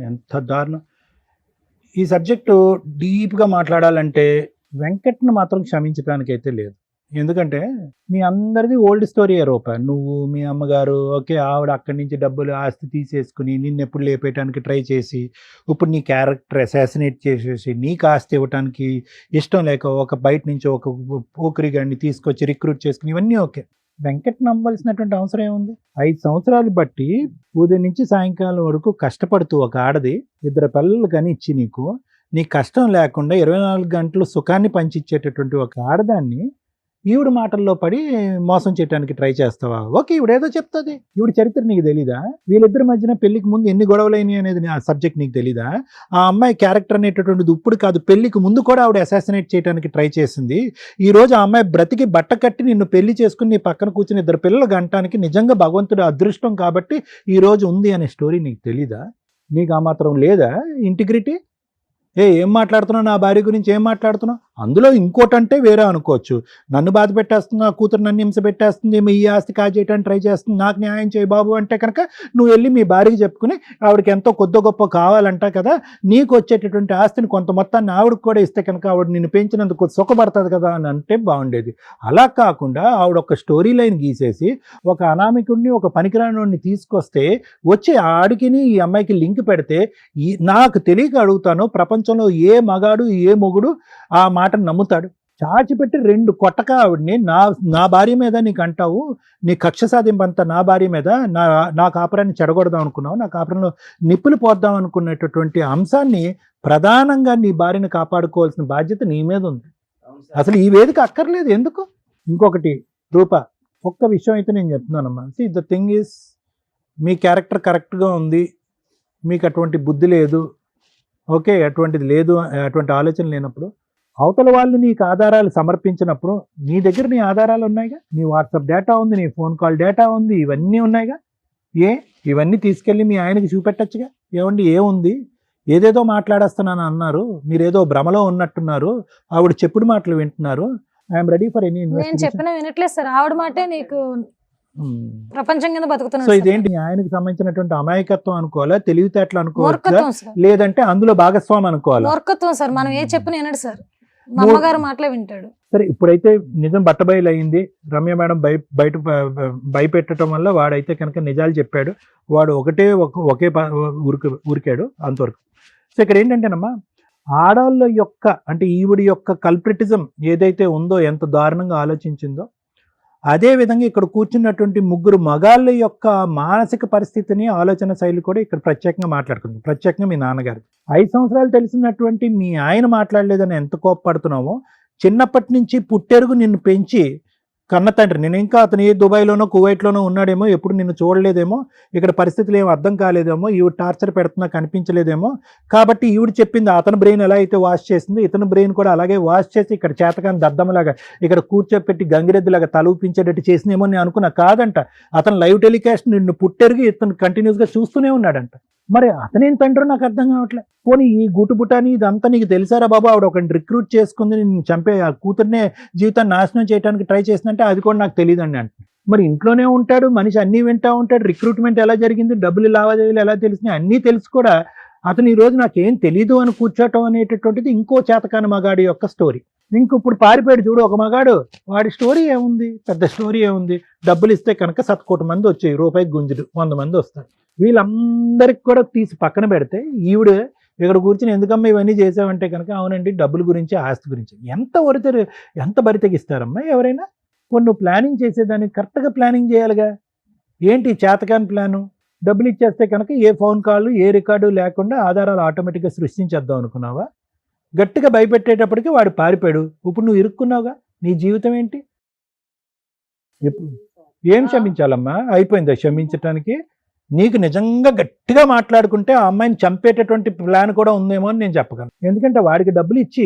ఎంత దారుణం. ఈ సబ్జెక్టు డీప్ గా మాట్లాడాలంటే వెంకట్ను మాత్రం క్షమించడానికి అయితే లేదు. ఎందుకంటే మీ అందరిది ఓల్డ్ స్టోరీ రూప. నువ్వు మీ అమ్మగారు ఓకే, ఆవిడ అక్కడి నుంచి డబ్బులు ఆస్తి తీసేసుకుని నిన్ను ఎప్పుడు లేపేయడానికి ట్రై చేసి ఇప్పుడు నీ క్యారెక్టర్ అసాసినేట్ చేసేసి నీకు ఆస్తి ఇవ్వటానికి ఇష్టం లేక ఒక బయట నుంచి ఒక పోకరి గాడిని తీసుకొచ్చి రిక్రూట్ చేసుకుని ఇవన్నీ ఓకే. వెంకట్ నమ్మవలసినటువంటి అవసరం ఏముంది? 5 సంవత్సరాలు బట్టి ఉదయం నుంచి సాయంకాలం వరకు కష్టపడుతూ ఒక ఆడది 2 పిల్లలు కానీ ఇచ్చి నీ కష్టం లేకుండా 24 గంటలు సుఖాన్ని పంచిచ్చేటటువంటి ఒక ఆడదాన్ని ఈవిడ మాటల్లో పడి మోసం చేయడానికి ట్రై చేస్తావా? ఓకే, ఈవిడేదో చెప్తుంది, ఈవిడ చరిత్ర నీకు తెలీదా? వీళ్ళిద్దరి మధ్యన పెళ్లికి ముందు ఎన్ని గొడవలైనాయి అనేది ఆ సబ్జెక్ట్ నీకు తెలీదా? ఆ అమ్మాయి క్యారెక్టర్ అనేటటువంటిది ఇప్పుడు కాదు, పెళ్లికి ముందు కూడా ఆవిడ అసాసినేట్ చేయడానికి ట్రై చేసింది. ఈ రోజు ఆ అమ్మాయి బ్రతికి బట్ట కట్టి నిన్ను పెళ్లి చేసుకుని నీ పక్కన కూర్చుని 2 పిల్లలు గంటానికి నిజంగా భగవంతుడు అదృష్టం కాబట్టి ఈ రోజు ఉంది అనే స్టోరీ నీకు తెలీదా? నీకు ఆ మాత్రం లేదా ఇంటిగ్రిటీ? ఏం మాట్లాడుతున్నావు? నా భార్య గురించి ఏం మాట్లాడుతున్నావు? అందులో ఇంకోటంటే వేరే అనుకోవచ్చు. నన్ను బాధ పెట్టేస్తుంది, నా కూతురు నన్ను హింస పెట్టేస్తుంది, ఈ ఆస్తి కాజేయడానికి ట్రై చేస్తుంది, నాకు న్యాయం చేయి బాబు అంటే కనుక నువ్వు వెళ్ళి మీ భార్యకి చెప్పుకుని ఆవిడకి ఎంతో కొద్ది గొప్ప కావాలంట కదా, నీకు వచ్చేటటువంటి ఆస్తిని కొంత మొత్తాన్ని ఆవిడకి కూడా ఇస్తే కనుక ఆవిడ నిన్ను పెంచినందుకు సుఖపడుతుంది కదా అని అంటే బాగుండేది. అలా కాకుండా ఆవిడ ఒక స్టోరీ లైన్ గీసేసి ఒక అనామికుడిని, ఒక పనికిరాని తీసుకొస్తే వచ్చి ఆడికిని ఈ అమ్మాయికి లింక్ పెడితే, నాకు తెలియక అడుగుతాను, ప్రపంచంలో ఏ మగాడు ఏ మొగుడు ఆ మాటను నమ్ముతాడు? చాచిపెట్టి 2 కొట్టక ఆవిడ్ని నా భార్య మీద నీకు అంటావు, నీ కక్ష సాధింపంతా నా భార్య మీద, నా కాపురాన్ని చెడగొడదాం అనుకున్నావు, నా కాపురంలో నిప్పులు పోద్దాం అనుకునేటటువంటి అంశాన్ని ప్రధానంగా నీ భార్యను కాపాడుకోవాల్సిన బాధ్యత నీ మీద ఉంది. అసలు ఈ వేదిక అక్కర్లేదు ఎందుకు? ఇంకొకటి రూప, ఒక్క విషయం అయితే నేను చెప్తున్నానమ్మా, ద థింగ్ ఈస్, మీ క్యారెక్టర్ కరెక్ట్గా ఉంది, మీకు అటువంటి బుద్ధి లేదు, ఓకే, అటువంటిది లేదు, అటువంటి ఆలోచన లేనప్పుడు అవతల వాళ్ళు నీకు ఆధారాలు సమర్పించినప్పుడు నీ దగ్గర నీ ఆధారాలు ఉన్నాయిగా, నీ వాట్సాప్ డేటా ఉంది, నీ ఫోన్ కాల్ డేటా ఉంది, ఇవన్నీ ఉన్నాయిగా. ఇవన్నీ తీసుకెళ్ళి మీ ఆయనకి చూపెట్టచ్చుగా. ఏమండి ఏముంది, ఏదేదో మాట్లాడేస్తున్నాను అన్నారు, మీరేదో భ్రమలో ఉన్నట్టున్నారు, ఆవిడ చెప్పుడు మాటలు వింటున్నారు, ఐఎమ్ రెడీ ఫర్ ఎనీ నేను ఇన్వెస్టిగేషన్. చెప్పిన వినట్లేదు సార్, ఆవిడ మాటే నీకు ప్రపంచం కింద సో బతుకుతున్నాను. ఇదేంటి, ఆయనకి సంబంధించినటువంటి అమాయకత్వం అనుకోవాలా, తెలివితేటలు అనుకోవాలా, మూర్ఖత్వం సార్, లేదంటే అందులో భాగస్వామి అనుకోవాలా? మూర్ఖత్వం సార్. మనం ఏ చెప్పిన వినడు సార్, మా అమ్మగారు మాటలే వింటాడు. సరే, ఇప్పుడైతే నిజం బట్టబయలు అయింది, రమ్య మేడం బయట భయపెట్టడం వల్ల వాడైతే కనుక నిజాలు చెప్పాడు, వాడు ఒకే ఉరికాడు అంతవరకు. సో ఇక్కడ ఏంటంటేనమ్మా, ఆడవాళ్ళ యొక్క అంటే ఈవిడి యొక్క కల్ప్రిటిజం ఏదైతే ఉందో, ఎంత దారుణంగా ఆలోచించిందో, అదే విధంగా ఇక్కడ కూర్చున్నటువంటి 3 మగాళ్ళ యొక్క మానసిక పరిస్థితిని, ఆలోచన శైలి కూడా ఇక్కడ ప్రత్యేకంగా మాట్లాడుకుంది. ప్రత్యేకంగా మీ నాన్నగారు 5 సంవత్సరాలు తెలిసినటువంటి మీ ఆయన మాట్లాడలేదని ఎంత కోపపడుతున్నామో, చిన్నప్పటి నుంచి పుట్టెరుగు నిన్ను పెంచి కన్న తండ్రి, నేను ఇంకా అతను ఏ దుబాయ్లోనో కువైట్లోనో ఉన్నాడేమో, ఎప్పుడు నిన్ను చూడలేదేమో, ఇక్కడ పరిస్థితులు ఏమో అర్థం కాలేదేమో, ఈవిడ టార్చర్ పెడుతున్నా కనిపించలేదేమో, కాబట్టి ఈవిడ చెప్పింది అతని బ్రెయిన్ ఎలా అయితే వాష్ చేసింది, ఇతని బ్రెయిన్ కూడా అలాగే వాష్ చేసి ఇక్కడ చేతకాని దద్దమ్మలాగా ఇక్కడ కూర్చోపెట్టి గంగిరెద్దులాగా తలూపించేటట్టు చేసినేమో నేను అనుకున్నా. కాదంట, అతను లైవ్ టెలికాస్ట్ నిన్ను పుట్టెరిగి ఇతను కంటిన్యూస్గా చూస్తూనే ఉన్నాడంట. మరి అతనేం తండ్రో నాకు అర్థం కావట్లేదు. పోనీ ఈ గుటుబుటాని ఇదంతా నీకు తెలిసారా బాబు, ఆవిడ ఒకరిని రిక్రూట్ చేసుకుంది, నేను చంపే ఆ కూతుర్నే జీవితాన్ని నాశనం చేయడానికి ట్రై చేసినంటే అది కూడా నాకు తెలియదండి అంటే. మరి ఇంట్లోనే ఉంటాడు మనిషి, అన్నీ వింటూ ఉంటాడు, రిక్రూట్మెంట్ ఎలా జరిగింది, డబ్బులు లావాదేవీలు ఎలా తెలిసినాయి అన్నీ తెలుసు కూడా అతను ఈ రోజు నాకేం తెలీదు అని కూర్చోటం అనేటటువంటిది ఇంకో చేతకాని మగాడి యొక్క స్టోరీ. ఇప్పుడు పారిపోయాడు చూడు ఒక మగాడు, వాడి స్టోరీ ఏముంది, పెద్ద స్టోరీ ఏముంది, డబ్బులు ఇస్తే కనుక 1,000,000 మంది వచ్చాయి, రూపాయికి గుంజుడు 100 మంది వస్తారు. వీళ్ళందరికి కూడా తీసి పక్కన పెడితే ఈవిడ ఇక్కడ కూర్చుని ఎందుకమ్మా ఇవన్నీ చేసావంటే కనుక, అవునండి డబ్బుల గురించి ఆస్తి గురించి. ఎంత బరి తెగిస్తారమ్మా ఎవరైనా? కొన్ని నువ్వు ప్లానింగ్ చేసేదాన్ని కరెక్ట్గా ప్లానింగ్ చేయాలిగా. ఏంటి చేతకాని ప్లాను? డబ్బులు ఇచ్చేస్తే కనుక ఏ ఫోన్ కాల్ ఏ రికార్డు లేకుండా ఆధారాలు ఆటోమేటిక్గా సృష్టించేద్దాం అనుకున్నావా? గట్టిగా భయపెట్టేటప్పటికి వాడు పారిపోయాడు, ఇప్పుడు నువ్వు ఇరుక్కున్నావుగా, నీ జీవితం ఏంటి? ఏం క్షమించాలమ్మా, అయిపోయిందా క్షమించటానికి? నీకు నిజంగా గట్టిగా మాట్లాడుకుంటే ఆ అమ్మాయిని చంపేటటువంటి ప్లాన్ కూడా ఉందేమో అని నేను చెప్పగలను. ఎందుకంటే వాడికి డబ్బులు ఇచ్చి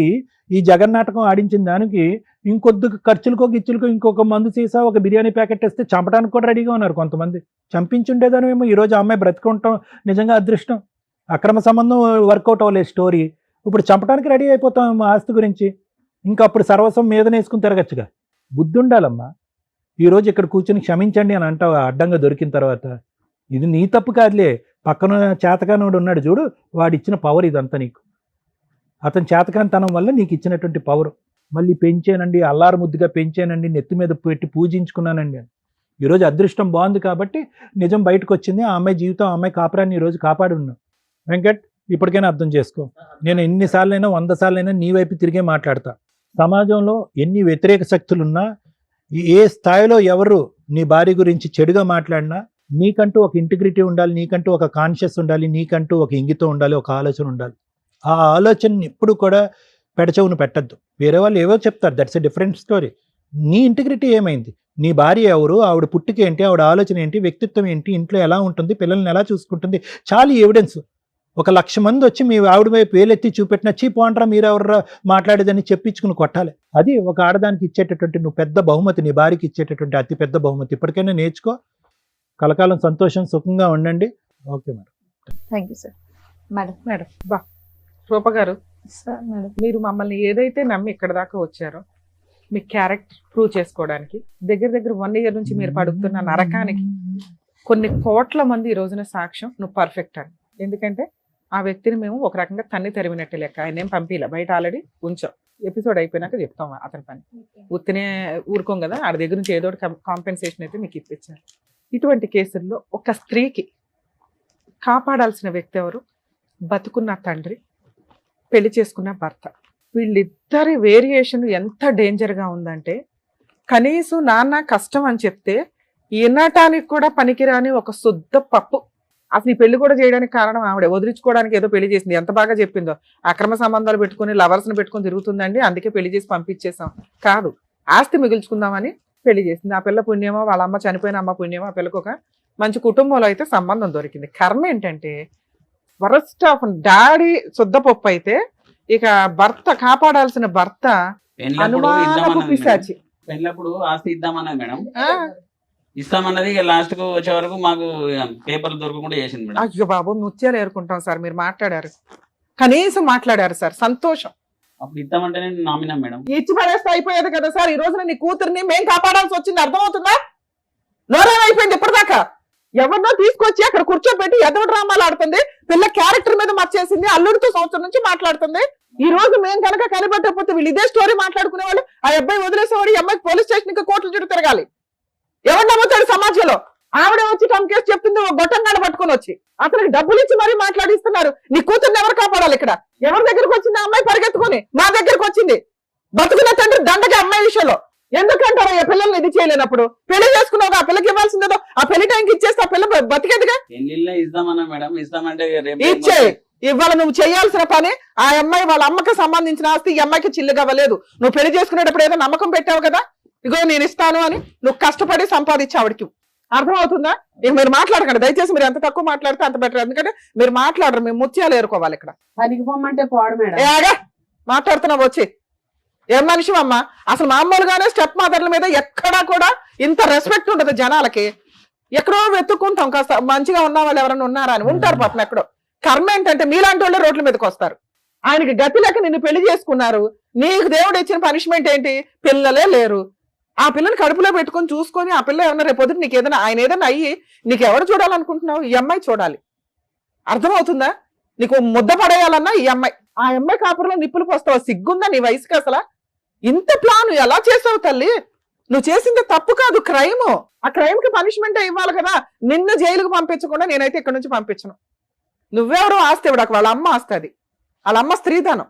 ఈ జగన్నాటకం ఆడించిన దానికి ఇంకొద్ది ఖర్చులకో గిచ్చులకో ఇంకొక మందు సీసా ఒక బిర్యానీ ప్యాకెట్ ఇస్తే చంపడానికి కూడా రెడీగా ఉన్నారు కొంతమంది. చంపించుండేదానివేమో ఈరోజు ఆ అమ్మాయి బ్రతుకుంటాం నిజంగా అదృష్టం. అక్రమ సంబంధం వర్కౌట్ అవ్వలేదు స్టోరీ, ఇప్పుడు చంపడానికి రెడీ అయిపోతాం ఆస్తి గురించి. ఇంకా అప్పుడు సర్వస్వం మీదనేసుకుని తిరగచ్చుగా. బుద్ధి ఉండాలమ్మా. ఈరోజు ఇక్కడ కూర్చొని క్షమించండి అని అంటావు అడ్డంగా దొరికిన తర్వాత. ఇది నీ తప్పు కాదులే, పక్కన చేతకానోడు ఉన్నాడు చూడు, వాడిచ్చిన పవర్ ఇదంతా నీకు. అతని చేతకానితనం వల్ల నీకు ఇచ్చినటువంటి పవర్. మళ్ళీ పెంచానండి, అల్లారు ముద్దుగా పెంచానండి, నెత్తి మీద పెట్టి పూజించుకున్నానండి అని. ఈరోజు అదృష్టం బాగుంది కాబట్టి నిజం బయటకు వచ్చింది. ఆ అమ్మాయి జీవితం, ఆ అమ్మాయి కాపురాన్ని ఈరోజు కాపాడి ఉన్నాం. వెంకట్, ఇప్పటికైనా అర్థం చేసుకో. నేను ఎన్నిసార్లైనా 100 సార్లైనా నీ వైపు తిరిగే మాట్లాడతా. సమాజంలో ఎన్ని వ్యతిరేక శక్తులున్నా, ఏ స్థాయిలో ఎవరు నీ భార్య గురించి చెడుగా మాట్లాడినా, నీకంటూ ఒక ఇంటిగ్రిటీ ఉండాలి, నీకంటూ ఒక కాన్షియస్ ఉండాలి, నీకంటూ ఒక ఇంగితం ఉండాలి, ఒక ఆలోచన ఉండాలి. ఆ ఆలోచనని ఎప్పుడు కూడా పెడచెవును పెట్టద్దు. వేరే వాళ్ళు ఏవో చెప్తారు, దట్స్ ఎ డిఫరెంట్ స్టోరీ. నీ ఇంటిగ్రిటీ ఏమైంది? నీ భార్య ఎవరు, ఆవిడ పుట్టుక ఏంటి, ఆవిడ ఆలోచన ఏంటి, వ్యక్తిత్వం ఏంటి, ఇంట్లో ఎలా ఉంటుంది, పిల్లల్ని ఎలా చూసుకుంటుంది, చాలా ఎవిడెన్స్. 1,00,000 మంది వచ్చి మీ ఆవిడ వైపు వేలెత్తి చూపెట్టిన చీప్ అంటారా మీరెవరు మాట్లాడేదని చెప్పించుకుని కొట్టాలి. అది ఒక ఆడదానికి ఇచ్చేటటువంటి నువ్వు పెద్ద బహుమతి, నీ భార్యకి ఇచ్చేటటువంటి అతి పెద్ద బహుమతి. ఇప్పటికైనా నేర్చుకో. కలకాలం సంతోషం సుఖంగా ఉండండి. Okay madam. Thank you sir. Madam Roopa garu, sir madam మీరు మమ్మల్ని ఏదైతే నమ్మి ఇక్కడ దాకా వచ్చారో మీ క్యారెక్టర్ ప్రూవ్ చేసుకోవడానికి దగ్గర దగ్గర 1 year నుంచి మీరు పడుతున్న నరకానికి కొన్ని కోట్ల మంది ఈ రోజున సాక్ష్యం నువ్వు పర్ఫెక్ట్ అని. ఎందుకంటే ఆ వ్యక్తిని మేము ఒక రకంగా తన్ని తరిమినట్టు లెక్క. ఆయన ఏం పంపిలా, బయట ఆల్రెడీ ఉంచాం. ఎపిసోడ్ అయిపోయినాక చెప్తాం అతని పని. ఉత్తినే ఊరుకోం కదా, ఆడ దగ్గర నుంచి ఏదో ఒకటి కాంపెన్సేషన్ అయితే మీకు ఇప్పించారు. ఇటువంటి కేసుల్లో ఒక స్త్రీకి కాపాడాల్సిన వ్యక్తి ఎవరు? బతుకున్న తండ్రి, పెళ్లి చేసుకున్న భర్త. వీళ్ళిద్దరి వేరియేషన్ ఎంత డేంజర్గా ఉందంటే, కనీసం నాన్న కష్టం అని చెప్తే వినటానికి కూడా పనికిరాని ఒక శుద్ధ పప్పు. అసలు ఈ పెళ్లి కూడా చేయడానికి కారణం ఆవిడ వదిలించుకోవడానికి ఏదో పెళ్లి చేసింది. ఎంత బాగా చెప్పిందో, అక్రమ సంబంధాలు పెట్టుకుని లవర్స్ని పెట్టుకుని తిరుగుతుందండి, అందుకే పెళ్లి చేసి పంపించేసాం. కాదు, ఆస్తి మిగుల్చుకుందామని పెళ్లి చేసింది. ఆ పిల్ల పుణ్యమో, వాళ్ళ అమ్మ చనిపోయిన అమ్మ పుణ్యమో, ఆ పిల్లకు ఒక మంచి కుటుంబంలో అయితే సంబంధం దొరికింది. కర్మ ఏంటంటే వరస్ట్ ఆఫ్ డాడీ శుద్ధపప్పు అయితే, ఇక భర్త కాపాడాల్సిన భర్త అనుమానపు పిశాచి. పెళ్ళప్పుడు ఆస్తి ఇద్దామన్నది మేడం, ఇస్తామన్నది. లాస్ట్ కు వచ్చే వరకు మాకు పేపర్లు దొరకకుండా చేసింది మేడం. అయ్యో బాబు, ముత్యాలు ఏరుకుంటాం సార్. మీరు మాట్లాడారు, కనీసం మాట్లాడారు సార్, సంతోషం. అప్పుడు ఇద్దామంటే నేను నామినా మేడం. ఇచ్చి పడేస్తే అయిపోయేది కదా సార్. ఈ రోజున నీ కూతుర్ని మేం కాపాడాల్సి వచ్చింది, అర్థమవుతుందా? నోరేమైపోయింది ఇప్పటిదాకా. ఎవరినో తీసుకొచ్చి అక్కడ కూర్చోబెట్టి ఎదవ డ్రామాలు ఆడుతుంది. పిల్ల క్యారెక్టర్ మీద మర్చేసింది. అల్లుడితో సంవత్సరం నుంచి మాట్లాడుతుంది. ఈ రోజు మేము కనుక కనిపెట్టకపోతే వీళ్ళు ఇదే స్టోరీ మాట్లాడుకునే వాళ్ళు. ఆ అబ్బాయి వదిలేసేవాడు, ఈ అమ్మాయికి పోలీస్ స్టేషన్ ఇంకా కోర్టుల చుట్టూ తిరగాలి. ఎవరు నమ్ముతాడు సమాజంలో? ఆవిడ వచ్చి కేసు చెప్తుంది, ఒక గొట్టంగాడ పట్టుకుని వచ్చి అతనికి డబ్బులు ఇచ్చి మరీ మాట్లాడిస్తున్నారు. నీ కూతుర్ని ఎవరు కాపాడాలి? ఇక్కడ ఎవరి దగ్గరకు వచ్చింది ఆ అమ్మాయి? పరిగెత్తుకొని మా దగ్గరకు వచ్చింది. బతుకున్న తండ్రి దండగా అమ్మాయి విషయంలో. ఎందుకంటారు ఆ పిల్లల్ని ఇది చేయలేనప్పుడు? పెళ్లి చేసుకున్నావు, ఆ పిల్లకి ఇవ్వాల్సిందేదో ఆ పెళ్లి టైంకి ఇచ్చేస్తే ఆ పిల్ల బతికేదిగా. పెళ్లిళ్ళే ఇద్దామన్నా మేడం, ఇస్తామంటే ఇచ్చే. ఇవాళ నువ్వు చేయాల్సిన పని, ఆ అమ్మాయి వాళ్ళ అమ్మకి సంబంధించిన ఆస్తి ఈ అమ్మాయికి చిల్లుగా అవ్వలేదు. నువ్వు పెళ్లి చేసుకునేటప్పుడు ఏదో నమ్మకం పెట్టావు కదా, ఇగో నేను ఇస్తాను అని. నువ్వు కష్టపడి సంపాదించి ఆవిడకి. అర్థమవుతుందా? ఇక మీరు మాట్లాడకండి దయచేసి. మీరు ఎంత తక్కువ మాట్లాడితే అంత బెటర్. ఎందుకంటే మీరు మాట్లాడరు, మేము ముత్యాలు ఏరుకోవాలి ఇక్కడ. పనికి పోమంటే పోడు మేడం. ఏగా మాట్లాడుతున్నావు వచ్చి. ఏం మనిషి అమ్మ? అసలు మామూలుగానే స్టెప్ మదర్ల మీద ఎక్కడా కూడా ఇంత రెస్పెక్ట్ ఉండదు జనాలకి. ఎక్కడో వెతుక్కుంటాం కాస్త మంచిగా ఉన్న వాళ్ళు ఎవరైనా ఉన్నారా అని. ఉంటారు పాపం ఎక్కడో. కర్మ ఏంటంటే మీలాంటి వాళ్ళే రోడ్ల మీదకి వస్తారు. ఆయనకి గతి లేక నిన్ను పెళ్లి చేసుకున్నారు. నీకు దేవుడు ఇచ్చిన పనిష్మెంట్ ఏంటి? పిల్లలే లేరు. ఆ పిల్లని కడుపులో పెట్టుకొని చూసుకొని ఆ పిల్ల ఏమన్నా రేపు పొద్దున నీకు ఏదైనా ఆయన ఏదైనా అయ్యి నీకు ఎవరు చూడాలనుకుంటున్నావు? ఈ అమ్మాయి చూడాలి. అర్థమవుతుందా? నీకు ముద్ద పడేయాలన్నా ఈ అమ్మాయి. ఆ అమ్మాయి కాపురంలో నిప్పులు పోస్తావు. సిగ్గుందా నీ వయసుకి అసలు? ఇంత ప్లాన్ ఎలా చేసావు తల్లి? నువ్వు చేసింది తప్పు కాదు, క్రైమ్. ఆ క్రైమ్ కి పనిష్మెంట్ ఇవ్వాలి కదా. నిన్ను జైలుకు పంపించకుండా నేనైతే ఇక్కడ నుంచి పంపించను. నువ్వెవరో ఆస్తి ఇవ్వడానికి, వాళ్ళ అమ్మ ఆస్తి అది. వాళ్ళ అమ్మ స్త్రీధనం.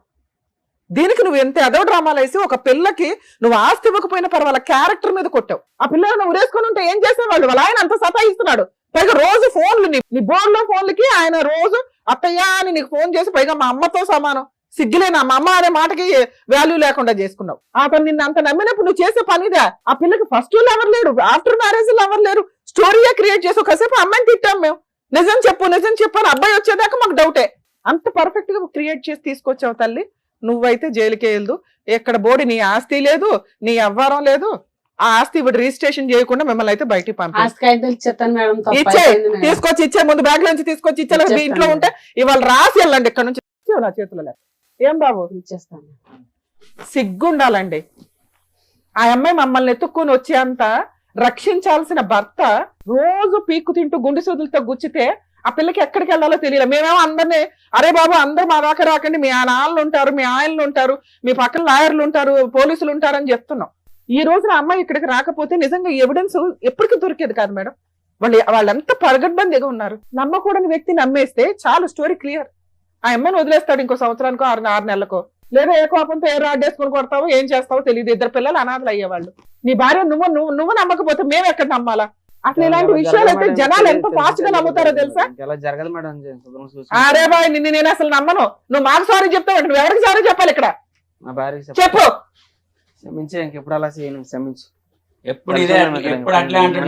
దీనికి నువ్వు ఎంత ఎదో డ్రామాలు వేసి ఒక పిల్లకి నువ్వు ఆస్తి ఇవ్వకపోయినా పర్వాల క్యారెక్టర్ మీద కొట్టావు. ఆ పిల్లలు నువ్వు ఉరేసుకొని ఉంటే ఏం చేసేవాళ్ళు? వాళ్ళ ఆయన అంత సతాయిస్తున్నాడు. పైగా రోజు ఫోన్లు, నీ బోర్డులో ఫోన్లకి ఆయన రోజు అత్తయ్య అని నీకు ఫోన్ చేసి, పైగా మా అమ్మతో సమానం. సిగ్గులేనా? మా అమ్మ అనే మాటకి వాల్యూ లేకుండా చేసుకున్నావు. అతను నిన్ను అంత నమ్మినప్పుడు నువ్వు చేసే పనిదా? ఆ పిల్లకి ఫస్ట్ ఎవరు లేడు, ఆఫ్టర్ మ్యారేజ్ ఎవరు లేరు. స్టోరీయే క్రియేట్ చేసి కాసేపు అమ్మాయిని తిట్టాం మేము. నిజం చెప్పు నిజం చెప్పు అని. అబ్బాయి వచ్చేదాకా మాకు డౌటే. అంత పర్ఫెక్ట్ గా క్రియేట్ చేసి తీసుకొచ్చావు తల్లి. నువ్వైతే జైలుకే వెళ్దు. ఎక్కడ బోర్డు నీ ఆస్తి లేదు, నీ అవ్వారం లేదు. ఆ ఆస్తి ఇప్పుడు రిజిస్ట్రేషన్ చేయకుండా మిమ్మల్ని అయితే బయటికి తీసుకొచ్చి ఇచ్చే. ముందు బ్యాగ్ నుంచి తీసుకొచ్చి ఇచ్చే. మీ ఇంట్లో ఉంటే ఇవాళ రాసి వెళ్ళండి ఇక్కడ నుంచి. నా చేతుల్లో ఏం బాబు ఇచ్చేస్తాను. సిగ్గుండాలండి. ఆ అమ్మాయి మమ్మల్ని ఎత్తుక్కుని వచ్చేంత రక్షించాల్సిన భర్త రోజు పీక్కు తింటూ గుండె సూదులతో గుచ్చితే ఆ పిల్లకి ఎక్కడికి వెళ్ళాలో తెలియదు. మేమేమో అందరినీ, అరే బాబు అందరూ మా దాకా రాకండి, మీ నాన్నలు ఉంటారు, మీ ఆయనలు ఉంటారు, మీ పక్కన లాయర్లు ఉంటారు, పోలీసులు ఉంటారు అని చెప్తున్నాం. ఈ రోజున అమ్మాయి ఇక్కడికి రాకపోతే నిజంగా ఎవిడెన్స్ ఎప్పటికీ దొరికేది కాదు మేడం. వాళ్ళంతా పరగడ్బందీగా ఉన్నారు. నమ్మకూడని వ్యక్తి నమ్మేస్తే చాలు, స్టోరీ క్లియర్. ఆ అమ్మాయిని వదిలేస్తాడు ఇంకో సంవత్సరానికో 6 నెలలకో. లేదా ఏ కోపంతో ఏ రాడ్డేసుకుని కొడతావో ఏం చేస్తావో తెలియదు. 2 పిల్లలు అనాథలు అయ్యేవాళ్ళు. నీ భార్య నువ్వు నమ్మకపోతే మేము ఎక్కడ నమ్మాలా? అసలు ఇలాంటి విషయాలు అయితే జనాలు ఎంత ఫాస్ట్ గా నమ్ముతారో తెలుసా? అరే బాయ్, నిన్ను నేను అసలు నమ్మను. నువ్వు మాకు సారీ చెప్తావు, నువ్వు ఎవరికి సారీ చెప్పాలి ఇక్కడ? చెప్పు. ఎప్పుడు అలా చేయను, క్షమించు. ఎప్పుడు అట్లే అంటాడు.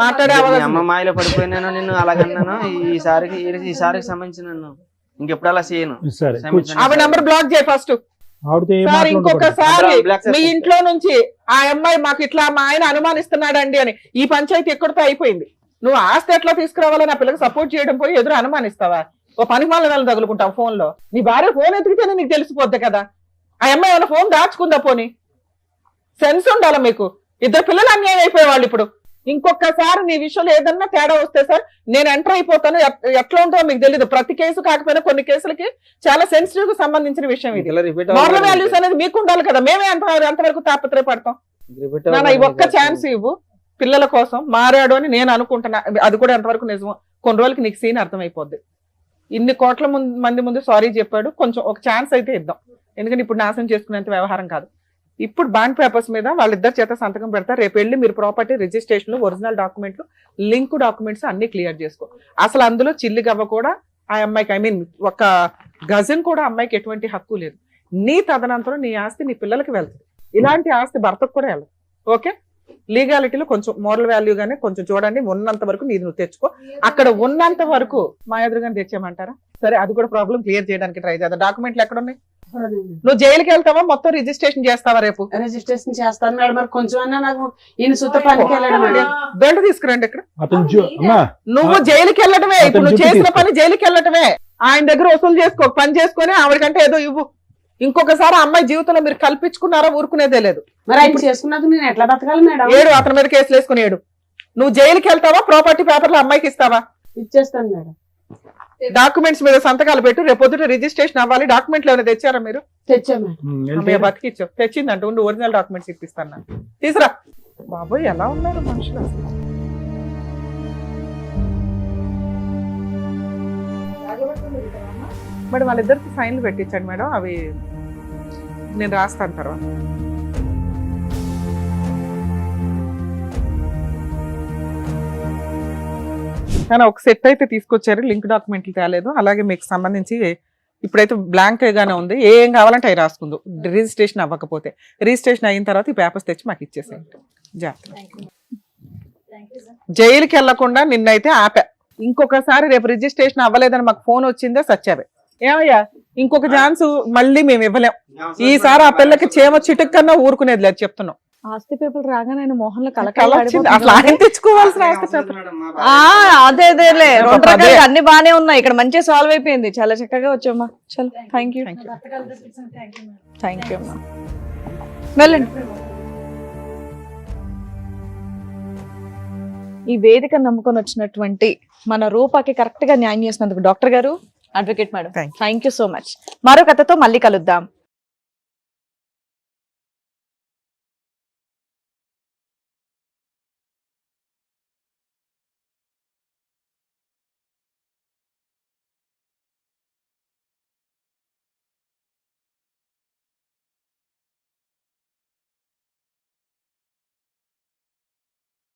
మాట్లాడే అమ్మ మాయలో పడిపోయినాను, నిన్ను అలాగన్నాను. ఈసారికి క్షమించినాను. ఇంకెప్పుడు అలా చేయను. ఆమె నంబర్ బ్లాక్ చేయి ఫస్ట్. సార్ ఇంకొకసారి మీ ఇంట్లో నుంచి ఆ అమ్మాయి మాకు ఇట్లా మా ఆయన అనుమానిస్తున్నాడండి అని, ఈ పంచాయతీ ఎక్కడితో అయిపోయింది. నువ్వు ఆస్తి ఎట్లా తీసుకురావాలని ఆ పిల్లకి సపోర్ట్ చేయడం పోయి ఎదురు అనుమానిస్తావా? ఓ పని వాళ్ళ తగులుకుంటావు ఫోన్ లో. నీ భార్య ఫోన్ ఎతికితేనే నీకు తెలిసిపోద్ది కదా. ఆ అమ్మాయి ఏమైనా ఫోన్ దాచుకుందా? పోనీ సెన్స్ ఉండాలా మీకు. ఇద్దరు పిల్లలు అన్యాయం అయిపోయేవాళ్ళు. ఇప్పుడు ఇంకొకసారి నీ విషయంలో ఏదన్నా తేడా వస్తే సార్ నేను ఎంటర్ అయిపోతాను. ఎట్లా ఉంటుందో మీకు తెలియదు. ప్రతి కేసు కాకపోయినా కొన్ని కేసులకి చాలా సెన్సిటివ్ కు సంబంధించిన విషయం ఇది. మోరల్ వాల్యూస్ అనేది మీకు ఉండాలి కదా. మేమే ఎంతవరకు తాపత్రయపడతాం. ఈ ఒక్క ఛాన్స్ ఇవ్వు పిల్లల కోసం. మారాడు అని నేను అనుకుంటున్నా. అది కూడా ఎంతవరకు నిజమో కొన్ని రోజులకి నీకు సీన్ అర్థమైపోద్ది. ఇన్ని కోట్ల మంది ముందు సారీ చెప్పాడు, కొంచెం ఒక ఛాన్స్ అయితే ఇద్దాం. ఎందుకంటే ఇప్పుడు నాశనం చేసుకునేంత వ్యవహారం కాదు. ఇప్పుడు బాండ్ పేపర్స్ మీద వాళ్ళిద్దరు చేత సంతకం పెడతారు. రేపు వెళ్ళి మీరు ప్రాపర్టీ రిజిస్ట్రేషన్, ఒరిజినల్ డాక్యుమెంట్లు, లింక్ డాక్యుమెంట్స్ అన్ని క్లియర్ చేసుకో. అసలు అందులో చిల్లి గవ్వ కూడా ఆ అమ్మాయికి, ఐ మీన్ ఒక గజన్ కూడా అమ్మాయికి ఎటువంటి హక్కు లేదు. నీ తదనంతరం నీ ఆస్తి నీ పిల్లలకి వెళ్తుంది. ఇలాంటి ఆస్తి భర్తకు కూడా వెళ్ళదు. ఓకే, లీగాలిటీలో కొంచెం మోరల్ వాల్యూ గానే కొంచెం చూడండి. ఉన్నంత వరకు నీది నువ్వు తెచ్చుకో. అక్కడ ఉన్నంత వరకు మా ఎదురుగానే తెచ్చామంటారా? సరే, అది కూడా ప్రాబ్లం క్లియర్ చేయడానికి ట్రై చేద్దాం. డాక్యుమెంట్లు ఎక్కడ ఉన్నాయి? నువ్వు జైలుకి వెళ్తావా? మొత్తం రిజిస్ట్రేషన్ చేస్తావా? రేపు రిజిస్ట్రేషన్ చేస్తాను మేడం. మరి కొంచెం నాకు ఈయన సుత పనికి వెళ్ళడం మేడం. బెల్ట్ తీసుకురండి. ఇక్కడ అమ్మా నువ్వు జైలుకి వెళ్ళటమే. ఇప్పుడు నువ్వు చేసిన పని జైలుకి వెళ్ళటమే. ఆయన దగ్గర వసూలు చేసుకో, పని చేసుకొని ఆవిడకంటే ఏదో ఇవ్వు. ఇంకొకసారి అమ్మాయి జీవితంలో మీరు కల్పించుకున్నారా? ఊరుకునేదే లేదు. మరి ఆయన చేసుకున్నాక నేను ఎట్లా బతకాలి మేడం? ఏడు, అతని మీద కేసులు వేసుకుని ఏడు. నువ్వు జైలుకి వెళ్తావా? ప్రాపర్టీ పేపర్లు అమ్మాయికి ఇస్తావా? ఇచ్చేస్తాను మేడం. డాక్యుమెంట్స్ మీద సంతకాలు పెట్టు. రేపు పొద్దుట రిజిస్ట్రేషన్ అవ్వాలి. డాక్యుమెంట్లు ఏమైనా తెచ్చారా మీరు? తెచ్చా మేడం. అమ్మయ్య బతికి ఇచ్చావు. తెచ్చిందంట. ఉండి ఒరిజినల్ డాక్యుమెంట్స్ ఇప్పిస్తాను. తీసురా. బాబోయ్, ఎలా ఉన్నారు మనుషులు అసలు. మేడం వాళ్ళిద్దరికి సైన్లు పెట్టించండి మేడం. అవి నేను రాస్తాను తర్వాత. కానీ ఒక సెట్ అయితే తీసుకొచ్చారు. లింక్ డాక్యుమెంట్లు తేలేదు. అలాగే మీకు సంబంధించి ఇప్పుడైతే బ్లాంక్ గానే ఉంది. ఏం కావాలంటే అవి రాసుకుందు. రిజిస్ట్రేషన్ అవ్వకపోతే రిజిస్ట్రేషన్ అయిన తర్వాత ఈ పేపర్స్ తెచ్చి మాకు ఇచ్చేసేయండి. జాగ్రత్త. జైలుకి వెళ్లకుండా నిన్నైతే ఆపా. ఇంకొకసారి రేపు రిజిస్ట్రేషన్ అవ్వలేదని మాకు ఫోన్ వచ్చిందే సచ్చావే. ఏమయ్యా, ఇంకొక ఛాన్స్ మళ్ళీ మేము ఇవ్వలేం. ఈసారి ఆ పిల్లకి చేమ చిటుక్ కన్నా ఊరుకునేది లేదు చెప్తున్నాం. ఆస్తి పేపర్ రాగానే ఆయన మోహన్లో అసలు ఆయన తెచ్చుకోవాల్సిన ఆస్తి పేపర్. అదేలే, రెండు రకాలుగా అన్ని బానే ఉన్నాయి. ఇక్కడ మంచిగా సాల్వ్ అయిపోయింది. చాలా చక్కగా వచ్చామ్మా. చలో, థ్యాంక్ యూ. థ్యాంక్ యూ అమ్మా. వెళ్ళండి. ఈ వేదిక నమ్ముకొని వచ్చినటువంటి మన రూపాకి కరెక్ట్ గా న్యాయం చేసినందుకు డాక్టర్ గారు, advocate madam, thank you so much. మరో కథతో మళ్ళీ కలుద్దాం.